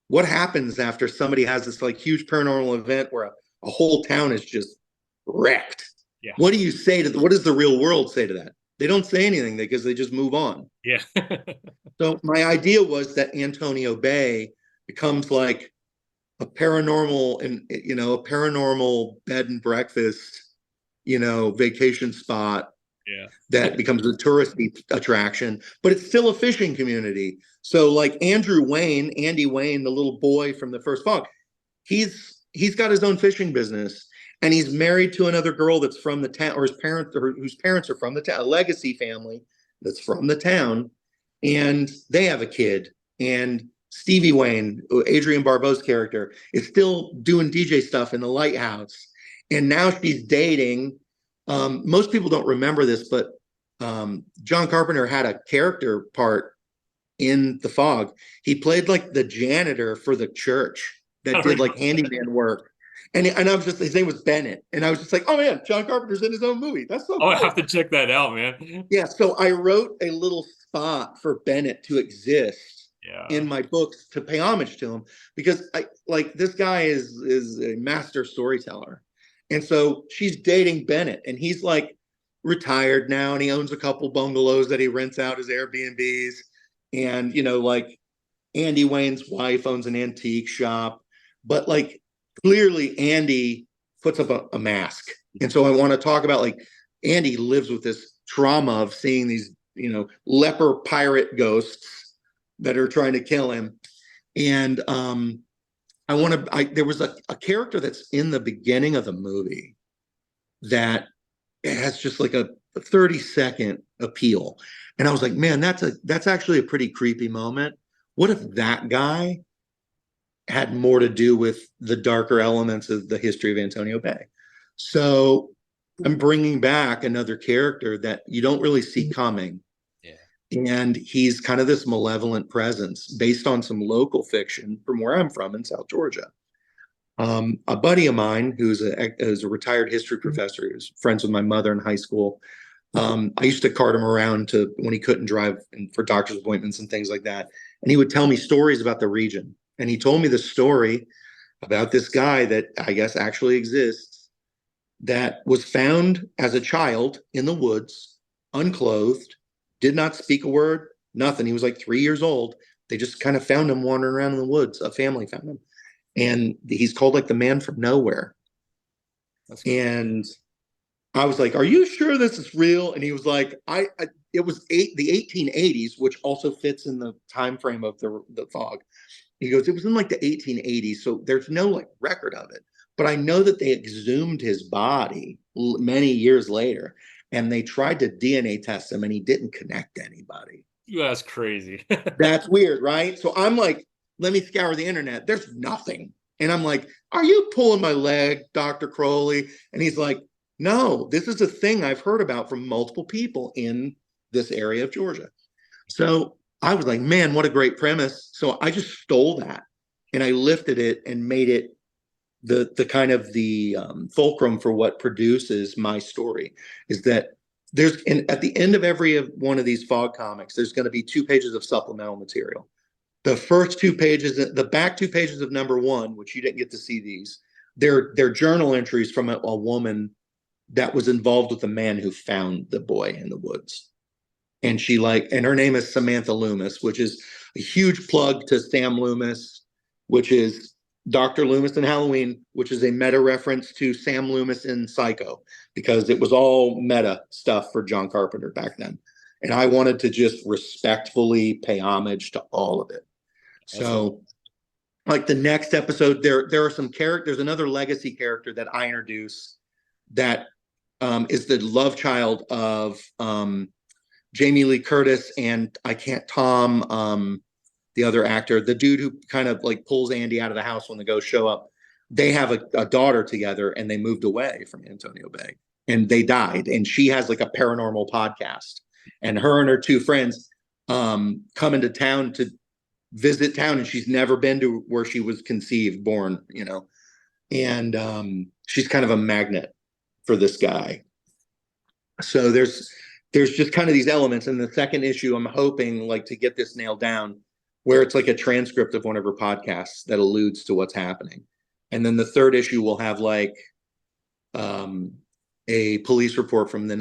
what happens after somebody has this like huge paranormal event where a whole town is just wrecked. Yeah. What do you say what does the real world say to that? They don't say anything because they just move on. Yeah. So my idea was that Antonio Bay becomes like a paranormal and a paranormal bed and breakfast, vacation spot Yeah. that becomes a touristy attraction, but it's still a fishing community. So like Andy Wayne, the little boy from the first Fog, he's got his own fishing business, and he's married to another girl that's from the town, or his parents, or whose parents are from the town, a legacy family that's from the town, and they have a kid. And Stevie Wayne, Adrienne Barbeau's character, is still doing DJ stuff in the lighthouse, and now she's dating. Most people don't remember this, but John Carpenter had a character part in The Fog. He played like the janitor for the church that did like handyman work. And I was just, his name was Bennett. And I was just like, oh man, John Carpenter's in his own movie. That's so Oh, I cool. have to check that out, man. Yeah. So I wrote a little spot for Bennett to exist in my books to pay homage to him, because I like, this guy is a master storyteller. And so she's dating Bennett, and he's like retired now, and he owns a couple bungalows that he rents out as Airbnbs. And, like Andy Wayne's wife owns an antique shop, but like clearly Andy puts up a mask. And so I want to talk about like Andy lives with this trauma of seeing these, leper pirate ghosts that are trying to kill him. And there was a character that's in the beginning of the movie that has just like a 30-second appeal. And I was like, man, that's actually a pretty creepy moment. What if that guy had more to do with the darker elements of the history of Antonio Bay? So I'm bringing back another character that you don't really see coming. Yeah. And he's kind of this malevolent presence based on some local fiction from where I'm from in South Georgia. A buddy of mine who's a retired history professor, who's friends with my mother in high school. I used to cart him around to when he couldn't drive for doctor's appointments and things like that. And he would tell me stories about the region. And he told me the story about this guy that I guess actually exists, that was found as a child in the woods, unclothed, did not speak a word, nothing. He was like 3 years old. They just kind of found him wandering around in the woods. A family found him. And he's called like the man from nowhere. That's cool. And I was like, are you sure this is real? And he was like, it was the 1880s, which also fits in the time frame of the Fog. He goes, it was in like the 1880s, so there's no like record of it. But I know that they exhumed his body many years later, and they tried to DNA test him, and he didn't connect to anybody. That's crazy. That's weird, right? So I'm like, let me scour the internet. There's nothing. And I'm like, are you pulling my leg, Dr. Crowley? And he's like, no, this is a thing I've heard about from multiple people in this area of Georgia. So I was like, man, what a great premise. So I just stole that and I lifted it and made it the kind of the fulcrum for what produces my story. Is that at the end of every one of these Fog comics, there's going to be 2 pages of supplemental material. The first 2 pages, the back 2 pages of number 1, which you didn't get to see these, they're journal entries from a woman that was involved with the man who found the boy in the woods. And her name is Samantha Loomis, which is a huge plug to Sam Loomis, which is Dr. Loomis in Halloween, which is a meta reference to Sam Loomis in Psycho, because it was all meta stuff for John Carpenter back then. And I wanted to just respectfully pay homage to all of it. So like the next episode, there are some characters, another legacy character that I introduce that is the love child of Jamie Lee Curtis and the other actor, the dude who kind of like pulls Andy out of the house when the ghosts show up. They have a daughter together, and they moved away from Antonio Bay, and they died. And she has like a paranormal podcast, and her and her 2 friends come into town to visit town, and she's never been to where she was born, and she's kind of a magnet for this guy. So there's just kind of these elements. In the second issue, I'm hoping like to get this nailed down, where it's like a transcript of one of her podcasts that alludes to what's happening. And then the third issue will have like a police report from the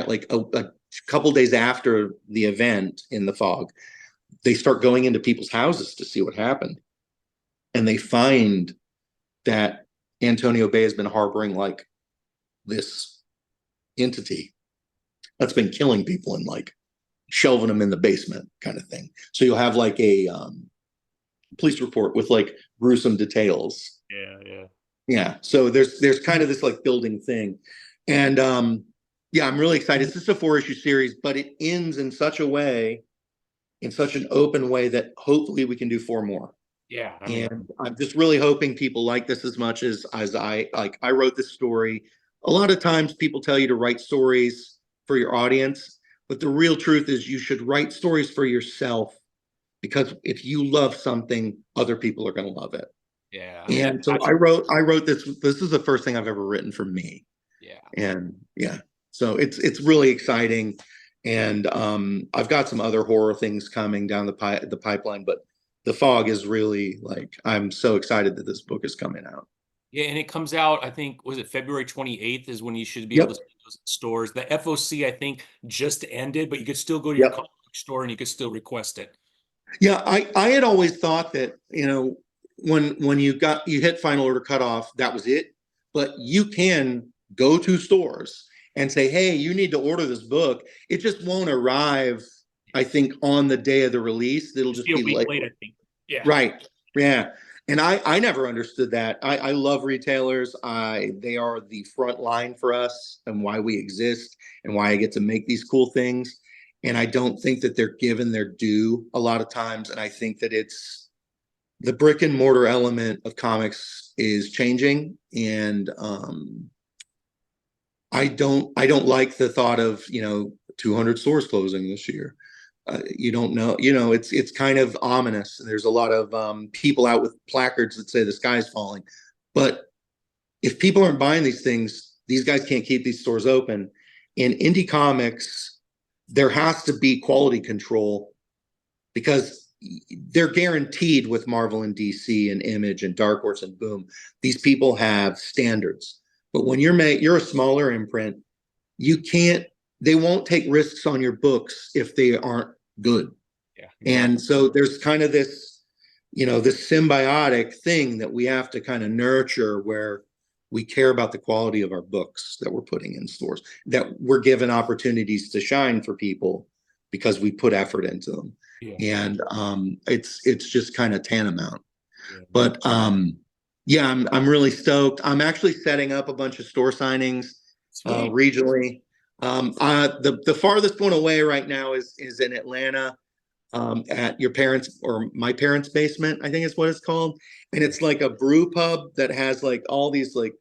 like a couple days after the event in the Fog. They start going into people's houses to see what happened. and they find that Antonio Bay has been harboring like this entity that's been killing people and like shelving them in the basement kind of thing. So you'll have like a police report with like gruesome details. Yeah. Yeah. So there's kind of this like building thing. And yeah, I'm really excited. It's just a 4-issue series, but it ends in such a way, in such an open way that hopefully we can do 4 more. Yeah. I mean, And I'm just really hoping people like this as much as I like. I wrote this story. A lot of times people tell you to write stories for your audience, but the real truth is you should write stories for yourself, because if you love something, other people are going to love it. yeah. I mean, And so I wrote this. This is the first thing I've ever written for me. yeah. And yeah, so it's really exciting. And I've got some other horror things coming down the pipeline, but The Fog is really like, I'm so excited that this book is coming out. Yeah, and it comes out, I think, was it February 28th is when you should be able to Yep. see those in stores. The FOC, I think, just ended, but you could still go to your Yep. comic book store and you could still request it. Yeah, I had always thought that, when you hit final order cutoff, that was it. But you can go to stores and say, hey, you need to order this book. It just won't arrive, I think, on the day of the release. It'll Just just be a be week late. late, I think. Yeah. Right. Yeah. And I never understood that. I love retailers. They are the front line for us and why we exist and why I get to make these cool things. And I don't think that they're given their due a lot of times. And I think that it's the brick and mortar element of comics is changing. And I don't like the thought of 200 stores closing this year. You don't know, it's kind of ominous. There's a lot of people out with placards that say the sky's falling. But if people aren't buying these things, these guys can't keep these stores open. In indie comics, there has to be quality control, because they're guaranteed with Marvel and DC and Image and Dark Horse and Boom. These people have standards. But when you're a smaller imprint, you can't, they won't take risks on your books if they aren't good. Yeah. And so there's kind of this symbiotic thing that we have to kind of nurture, where we care about the quality of our books that we're putting in stores, that we're given opportunities to shine for people because we put effort into them. Yeah. And it's just kind of tantamount. Yeah. But yeah, I'm really stoked. I'm actually setting up a bunch of store signings regionally. The farthest one away right now is in Atlanta, at your parents' or my parents' basement, I think is what it's called. And it's like a brew pub that has like all these like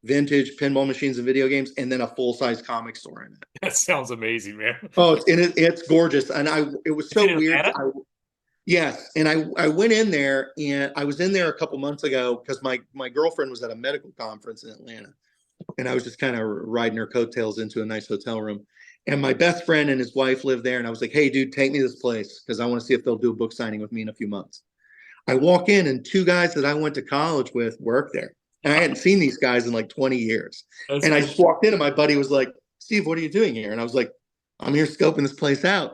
vintage pinball machines and video games, and then a full-size comic store in it. That sounds amazing, man. Oh, it's gorgeous. And it was so weird. Yes. And I went in there, and I was in there a couple months ago because my girlfriend was at a medical conference in Atlanta. And I was just kind of riding her coattails into a nice hotel room. And my best friend and his wife live there. And I was like, hey, dude, take me to this place because I want to see if they'll do a book signing with me in a few months. I walk in, and 2 guys that I went to college with work there. And I hadn't seen these guys in like 20 years. That's and I cool. just walked in, and my buddy was like, Steve, what are you doing here? And I was like, I'm here scoping this place out.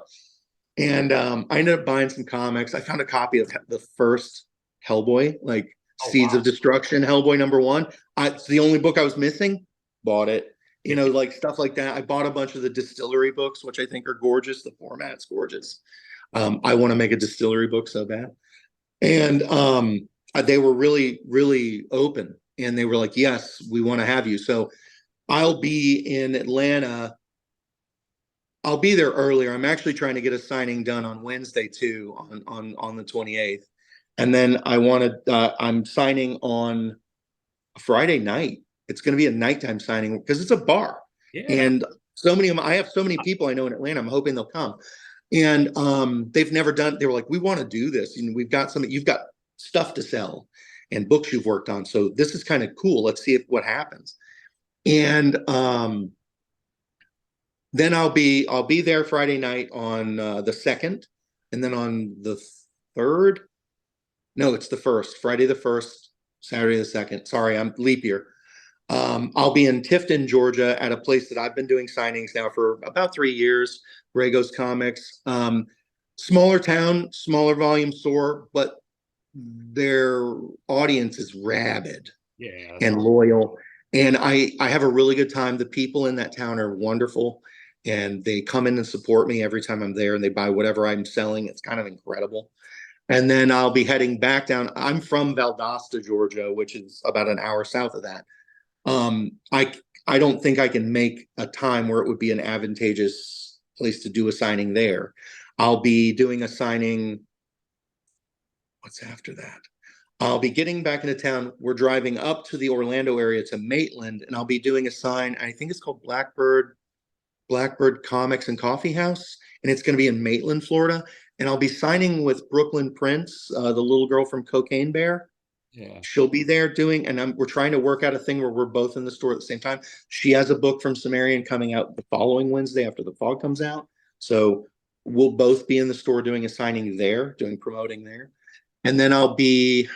And I ended up buying some comics. I found a copy of the first Hellboy, like Seeds of Destruction, Hellboy #1. It's the only book I was missing. Bought it. Like stuff like that. I bought a bunch of the distillery books, which I think are gorgeous. The format's gorgeous. I want to make a distillery book so bad. And they were really, really open. And they were like, yes, we want to have you. So I'll be in Atlanta. I'll be there earlier. I'm actually trying to get a signing done on Wednesday too, on the 28th. And then I'm signing on a Friday night. It's going to be a nighttime signing because it's a bar. Yeah. And I have so many people I know in Atlanta. I'm hoping they'll come. And they've never done, they were like, we want to do this. You've got stuff to sell and books you've worked on. So this is kind of cool. Let's see what happens. And then I'll be there Friday night on the 2nd, and then on the 3rd. No, it's the 1st. Friday the 1st, Saturday the 2nd. Sorry, I'm leap year. I'll be in Tifton, Georgia, at a place that I've been doing signings now for about 3 years. Regos Comics. Smaller town, smaller volume store, but their audience is rabid Yeah, that's and awesome. loyal. And I have a really good time. The people in that town are wonderful, and they come in and support me every time I'm there, and they buy whatever I'm selling. It's kind of incredible. And then I'll be heading back down. I'm from Valdosta, Georgia, which is about an hour south of that. Um, I I don't think I can make a time where it would be an advantageous place to do a signing there. I'll be doing a signing. What's after that? I'll be getting back into town. We're driving up to the Orlando area to Maitland, and I'll be doing a sign. I think it's called Blackbird Comics and Coffee House, and it's going to be in Maitland, Florida. And I'll be signing with Brooklyn Prince, the little girl from Cocaine Bear. Yeah. She'll be there doing, and we're trying to work out a thing where we're both in the store at the same time. She has a book from Sumerian coming out the following Wednesday after the fog comes out. So we'll both be in the store doing a signing there, doing promoting there. And then I'll be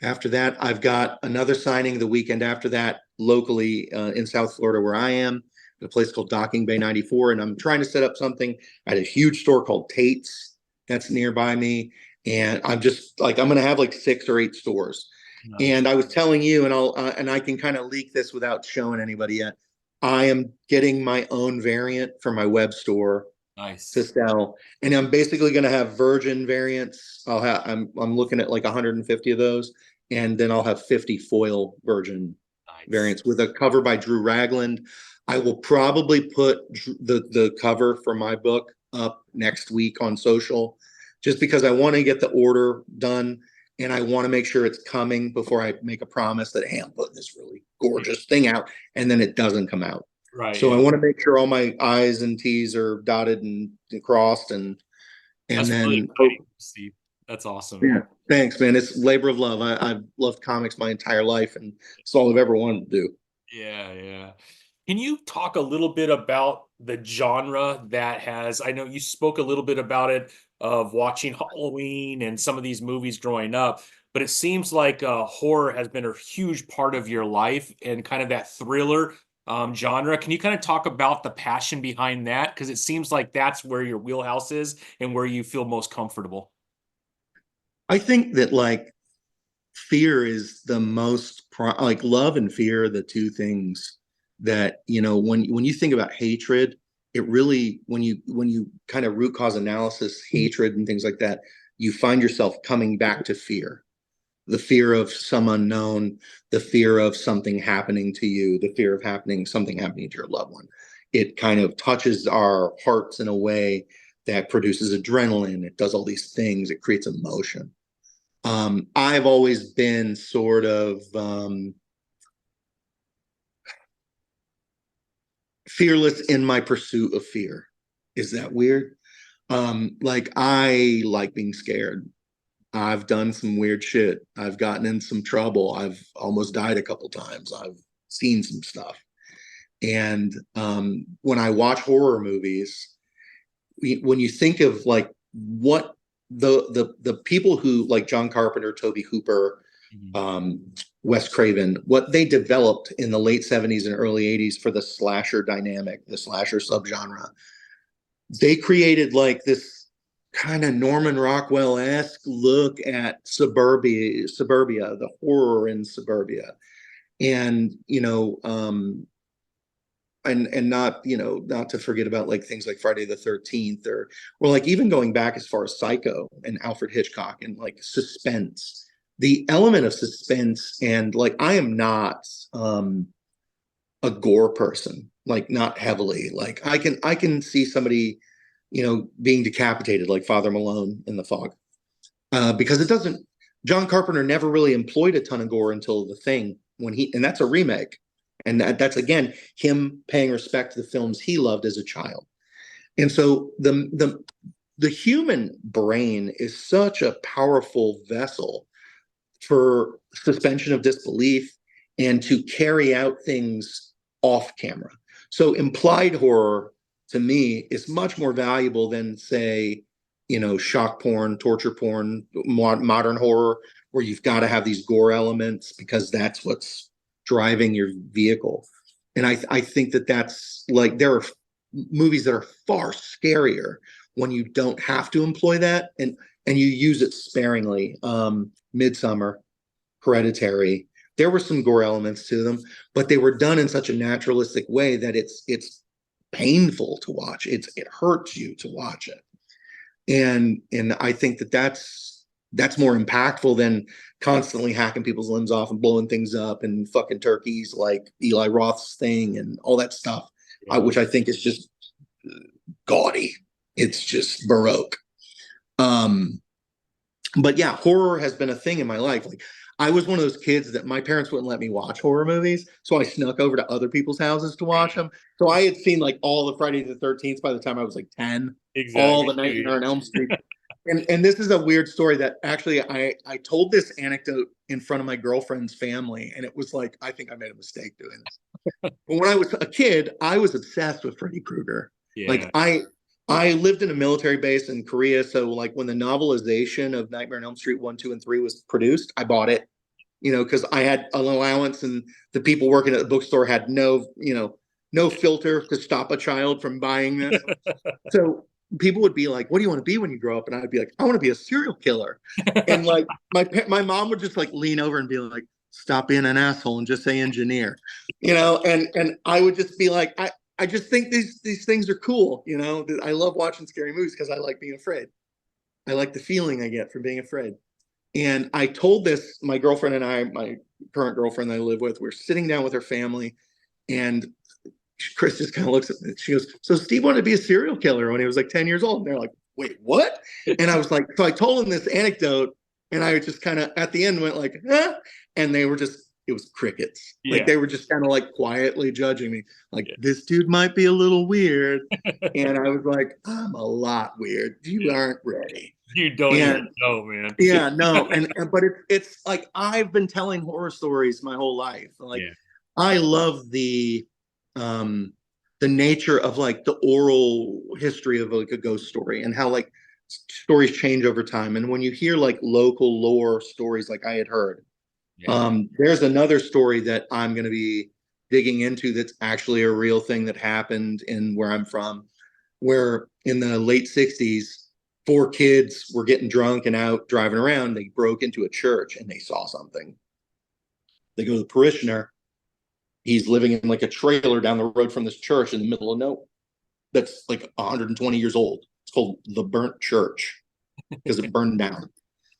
after that, I've got another signing the weekend after that locally in South Florida where I am, at a place called Docking Bay 94. And I'm trying to set up something at a huge store called Tate's that's nearby me. And I'm just like, I'm going to have like 6 or 8 stores. Nice. And I was telling you, and I can kind of leak this without showing anybody yet. I am getting my own variant for my web store to Nice. sell, and I'm basically going to have virgin variants. I'm looking at like 150 of those, and then I'll have 50 foil virgin Nice. variants with a cover by Drew Ragland. I will probably put the cover for my book up next week on social, just because I want to get the order done, and I want to make sure it's coming before I make a promise that, hey, I'm putting this really gorgeous thing out, and then it doesn't come out. Right. So Yeah. I want to make sure all my I's and T's are dotted and crossed, and That's really then exciting, Steve. That's awesome. yeah, thanks, man. It's labor of love. I've loved comics my entire life, and it's all I've ever wanted to do. Yeah, yeah. Can you talk a little bit about the genre that has, I know you spoke a little bit about it of watching Halloween and some of these movies growing up, but it seems like horror has been a huge part of your life and kind of that thriller genre. Can you kind of talk about the passion behind that? Because it seems like that's where your wheelhouse is and where you feel most comfortable. I think that like fear is the most like love and fear are the two things that when you think about hatred, it really when you kind of root cause analysis hatred and things like that, you find yourself coming back to fear. The fear of some unknown, the fear of something happening to you, the fear of something happening to your loved one. It kind of touches our hearts in a way that produces adrenaline. It does all these things. It creates emotion. I've always been sort of fearless in my pursuit of fear. Is that weird? Like I like being scared. I've done some weird shit. I've gotten in some trouble. I've almost died a couple times. I've seen some stuff. And when I watch horror movies, when you think of like what the people who like John Carpenter, Toby Hooper, Mhm. Wes Craven, what they developed in the late 70s and early 80s for the slasher dynamic, the slasher subgenre, they created like this kind of Norman Rockwell-esque look at suburbia, the horror in suburbia. And and not not to forget about like things like Friday the 13th or like even going back as far as Psycho and Alfred Hitchcock and like suspense, the element of suspense. And like I am not a gore person, like not heavily. Like I can see somebody being decapitated like Father Malone in The Fog, because it doesn't. John Carpenter never really employed a ton of gore until The Thing, and that's a remake, and that's again him paying respect to the films he loved as a child. And so the human brain is such a powerful vessel for suspension of disbelief and to carry out things off camera. So implied horror to me is much more valuable than say, shock porn, torture porn, modern horror, where you've got to have these gore elements because that's what's driving your vehicle. And I think that's like there are movies that are far scarier when you don't have to employ that. And and you use it sparingly. Midsummer, Hereditary, there were some gore elements to them, but they were done in such a naturalistic way that it's painful to watch. It hurts you to watch it. And I think that's more impactful than constantly hacking people's limbs off and blowing things up and fucking turkeys like Eli Roth's thing and all that stuff, which I think is just gaudy. It's just Baroque. But yeah, horror has been a thing in my life. Like, I was one of those kids that my parents wouldn't let me watch horror movies, so I snuck over to other people's houses to watch them. So I had seen like all the Friday the 13th by the time I was like 10, all the Nightmare on Elm Street. And this is a weird story that actually I told this anecdote in front of my girlfriend's family, and it was like, I think I made a mistake doing this. But when I was a kid, I was obsessed with Freddy Krueger. Yeah. Like, I lived in a military base in Korea, so like when the novelization of Nightmare on Elm Street 1, 2, and 3 was produced, I bought it, because I had an allowance, and the people working at the bookstore had no filter to stop a child from buying this. So people would be like, "What do you want to be when you grow up?" And I'd be like, "I want to be a serial killer." And like my mom would just like lean over and be like, "Stop being an asshole and just say engineer," and I would just be like, I just think these things are cool. I love watching scary movies because I like being afraid. I like the feeling I get from being afraid. And I told this, my girlfriend and I, my current girlfriend that I live with, we're sitting down with her family, and Chris just kind of looks at me. She goes, "So Steve wanted to be a serial killer when he was like 10 years old." And they're like, "Wait, what?" And I was like, so I told him this anecdote, and I just kind of at the end went like, "Huh?" And they were just, it was crickets. Yeah. Like, they were just kind of like quietly judging me. Like, this dude might be a little weird. And I was like, I'm a lot weird. You aren't ready. You don't even know, man. Yeah, no. But it's like, I've been telling horror stories my whole life. Like, I love the nature of like the oral history of like a ghost story, and how like stories change over time. And when you hear like local lore stories like I had heard, there's another story that I'm going to be digging into that's actually a real thing that happened in where I'm from, where in the late 60s, 4 kids were getting drunk and out driving around. They broke into a church and they saw something. They go to the parishioner. He's living in like a trailer down the road from this church in the middle of nowhere that's like 120 years old. It's called the Burnt Church because it burned down.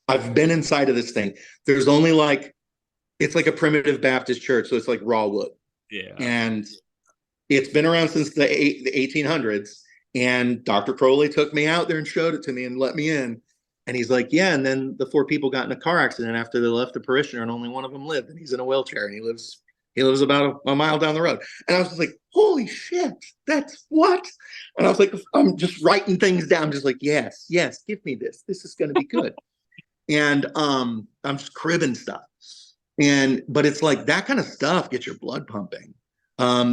I've been inside of this thing. There's only like, it's like a primitive Baptist church, so it's like raw wood. Yeah. And it's been around since the 1800s. And Dr. Crowley took me out there and showed it to me and let me in. And he's like, yeah. And then the 4 people got in a car accident after they left the parishioner, and only one of them lived. And he's in a wheelchair, and he lives about a mile down the road. And I was just like, holy shit, that's what? And I was like, I'm just writing things down, just like, yes, give me this. This is going to be good. And I'm just cribbing stuff. But it's like that kind of stuff gets your blood pumping.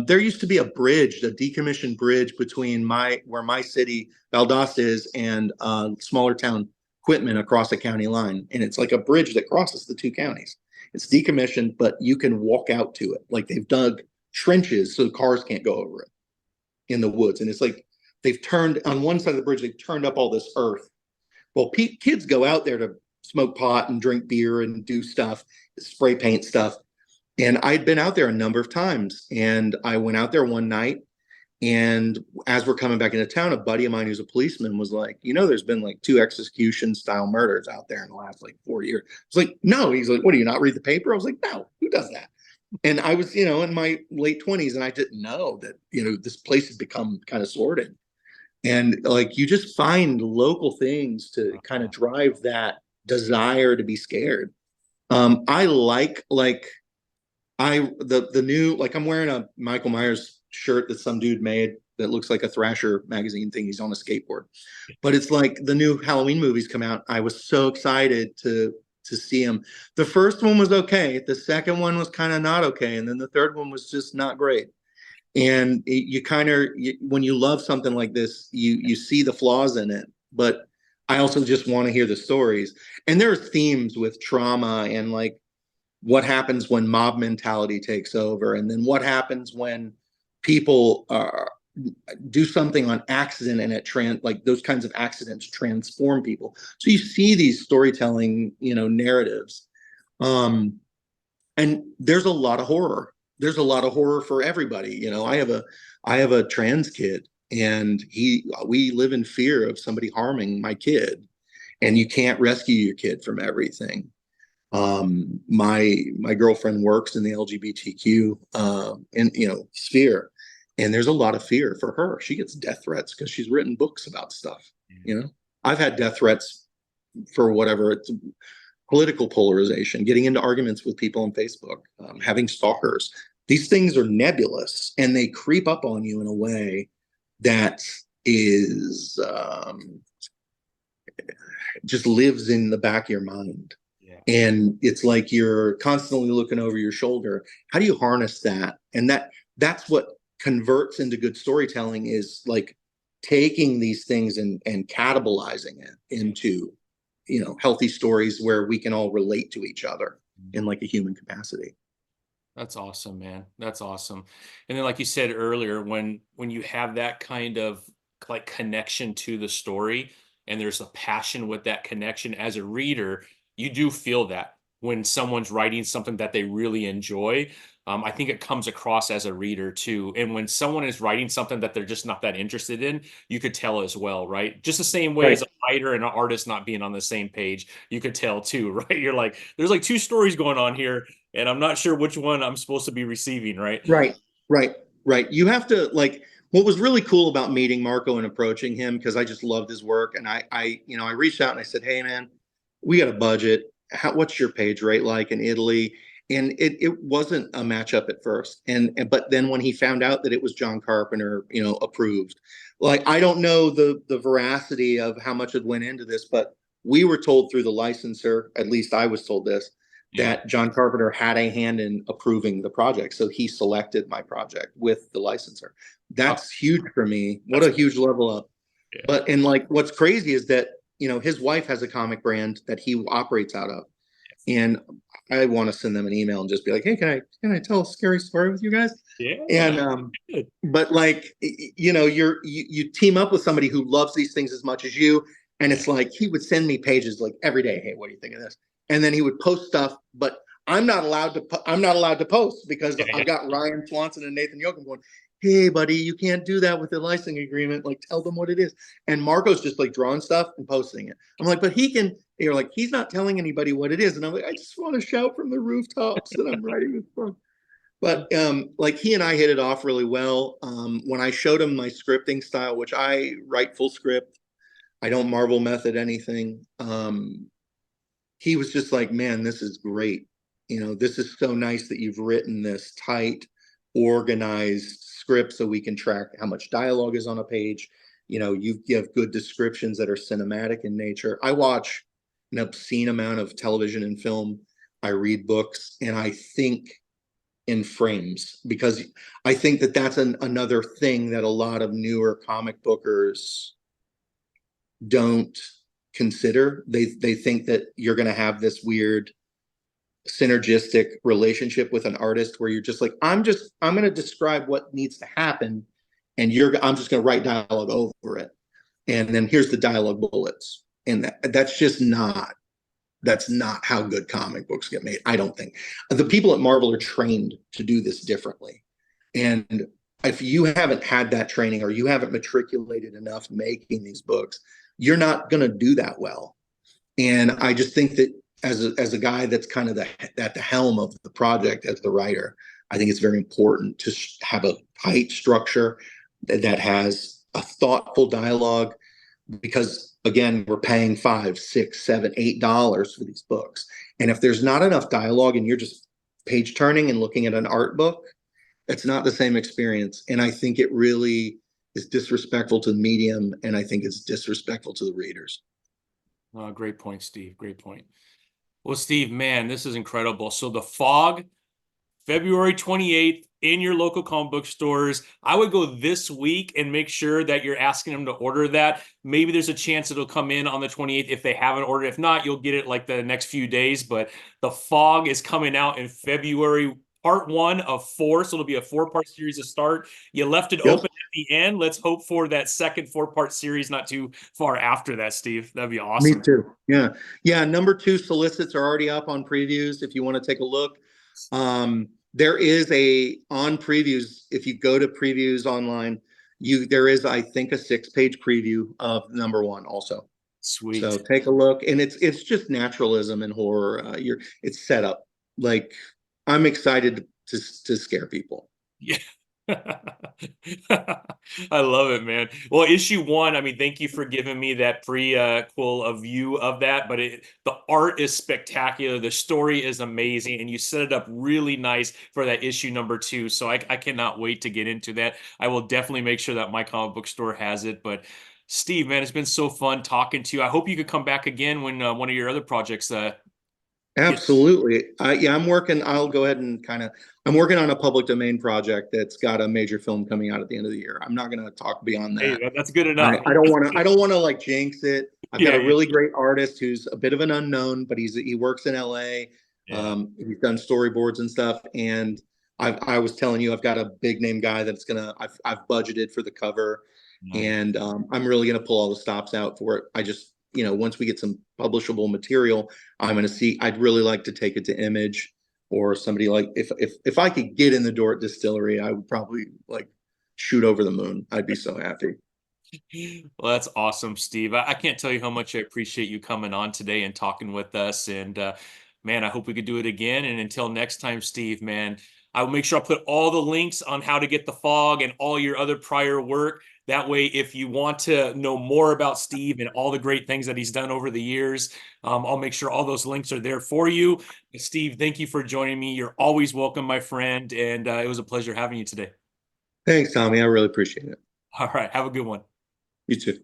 There used to be a bridge, a decommissioned bridge between where my city, Valdosta, is, and smaller town Quitman across the county line. And it's like a bridge that crosses the 2 counties. It's decommissioned, but you can walk out to it. Like, they've dug trenches so cars can't go over it in the woods. And it's like they've turned on one side of the bridge, they've turned up all this earth. Well, kids go out there to smoke pot and drink beer and do stuff, spray paint stuff. And I'd been out there a number of times, and I went out there one night, and as we're coming back into town, a buddy of mine who's a policeman was like, there's been like 2 execution style murders out there in the last like 4 years. I was like, no. He's like, what, do you not read the paper? I was like, no, who does that? And I was, in my late 20s, and I didn't know that, this place had become kind of sordid. And like, you just find local things to kind of drive that desire to be scared. I like the new, like, I'm wearing a Michael Myers shirt that some dude made that looks like a Thrasher magazine thing. He's on a skateboard, but it's like the new Halloween movies come out. I was so excited to see them. The first one was okay. The second one was kind of not okay. And then the third one was just not great. And when you love something like this, you see the flaws in it, but I also just want to hear the stories. And there are themes with trauma and like what happens when mob mentality takes over, and then what happens when people do something on accident, and like those kinds of accidents transform people. So you see these storytelling, narratives. And there's a lot of horror. There's a lot of horror for everybody. I have a trans kid, and we live in fear of somebody harming my kid, and you can't rescue your kid from everything. My girlfriend works in the LGBTQ sphere, and there's a lot of fear for her. She gets death threats because she's written books about stuff. I've had death threats for whatever it's political polarization, getting into arguments with people on Facebook, having stalkers. These things are nebulous, and they creep up on you in a way that is just lives in the back of your mind. Yeah. And it's like you're constantly looking over your shoulder. How do you harness that? And that's what converts into good storytelling, is like taking these things and catabolizing it into healthy stories where we can all relate to each other in like a human capacity. That's awesome, man. That's awesome. And then, like you said earlier, when you have that kind of like connection to the story, and there's a passion with that connection as a reader, you do feel that when someone's writing something that they really enjoy. I think it comes across as a reader too. And when someone is writing something that they're just not that interested in, you could tell as well, right? Just the same way as a writer and an artist not being on the same page, you could tell too, right? You're like, there's like two stories going on here, and I'm not sure which one I'm supposed to be receiving, right? Right. You have to like. What was really cool about meeting Marco and approaching him, because I just loved his work, and I reached out and I said, "Hey, man, we got a budget. What's your page rate like in Italy?" And it wasn't a matchup at first, but then when he found out that it was John Carpenter, approved, like I don't know the veracity of how much it went into this, but we were told through the licensor, at least I was told this, that John Carpenter had a hand in approving the project, so he selected my project with the licensor. That's huge for me. What a huge level up. Yeah. But and like what's crazy is that his wife has a comic brand that he operates out of, and I want to send them an email and just be like, "Hey, can I tell a scary story with you guys?" Yeah. And but like you team up with somebody who loves these things as much as you, and it's like he would send me pages like every day. Hey, what do you think of this? And then he would post stuff, but I'm not allowed to post because I've got Ryan Swanson and Nathan Yoakum going, "Hey, buddy, you can't do that with the licensing agreement. Like, tell them what it is." And Marco's just like drawing stuff and posting it. I'm like, but he can. You're like, he's not telling anybody what it is. And I'm like, I just want to shout from the rooftops that I'm writing this book. But like he and I hit it off really well. When I showed him my scripting style, which I write full script, I don't Marvel method anything. He was just like, "Man, this is great. This is so nice that you've written this tight, organized script so we can track how much dialogue is on a page. You give good descriptions that are cinematic in nature." I watch an obscene amount of television and film. I read books, and I think in frames, because I think that that's another thing that a lot of newer comic bookers don't consider. They think that you're going to have this weird synergistic relationship with an artist where you're just like, I'm going to describe what needs to happen, and I'm just going to write dialogue over it, and then here's the dialogue bullets. And that's not how good comic books get made. I don't think the people at Marvel are trained to do this differently. And if you haven't had that training, or you haven't matriculated enough making these books, you're not going to do that well. And I just think that as a guy that's kind of at the helm of the project as the writer, I think it's very important to have a tight structure that has a thoughtful dialogue, because again, we're paying $5, $6, $7, $8 for these books. And if there's not enough dialogue and you're just page turning and looking at an art book, it's not the same experience. And I think it really is disrespectful to the medium, and I think it's disrespectful to the readers. Great point, Steve. Great point. Well, Steve, man, this is incredible. So The Fog, February 28th, in your local comic book stores. I would go this week and make sure that you're asking them to order that. Maybe there's a chance it'll come in on the 28th if they haven't ordered. If not, you'll get it like the next few days. But The Fog is coming out in February, part 1 of 4. So it'll be a 4-part series to start. You left it open at the end. Let's hope for that second 4-part series not too far after that, Steve. That'd be Me awesome. too. Yeah. Yeah. Number 2 solicits are already up on previews if you want to take a look. There is a on previews. If you go to previews online, there is, I think, a 6-page preview of number 1 also. Sweet. So take a look, and it's just naturalism and horror. It's set up like I'm excited to scare people. Yeah. I love it, man. Well, issue 1, I mean, thank you for giving me that prequel view of that, but the art is spectacular. The story is amazing, and you set it up really nice for that issue number 2. So I cannot wait to get into that. I will definitely make sure that my comic book store has it. But Steve, man, it's been so fun talking to you. I hope you could come back again when one of your other projects Absolutely. Yeah, I'm working. I'll go ahead and I'm working on a public domain project that's got a major film coming out at the end of the year. I'm not going to talk beyond Hey, that. that's good enough. I don't want to. I don't want to like jinx it. I've got Yeah, a really great artist who's a bit of an unknown, but he works in LA. yeah. He's done storyboards and stuff. And I was telling you, I've got a big name guy that's I've budgeted for the cover, Nice. and I'm really gonna pull all the stops out for it. I just, once we get some publishable material, I'm gonna see. I'd really like to take it to Image or somebody like if I could get in the door at Distillery, I would probably like shoot over the moon. I'd be so happy. Well, that's awesome, Steve. I can't tell you how much I appreciate you coming on today and talking with us. And man, I hope we could do it again. And until next time, Steve, man, I'll make sure I put all the links on how to get the fog and all your other prior work. That way, if you want to know more about Steve and all the great things that he's done over the years, I'll make sure all those links are there for you. Steve, thank you for joining me. You're always welcome, my friend. And it was a pleasure having you today. Thanks, Tommy. I really appreciate it. All right. Have a good one. You too.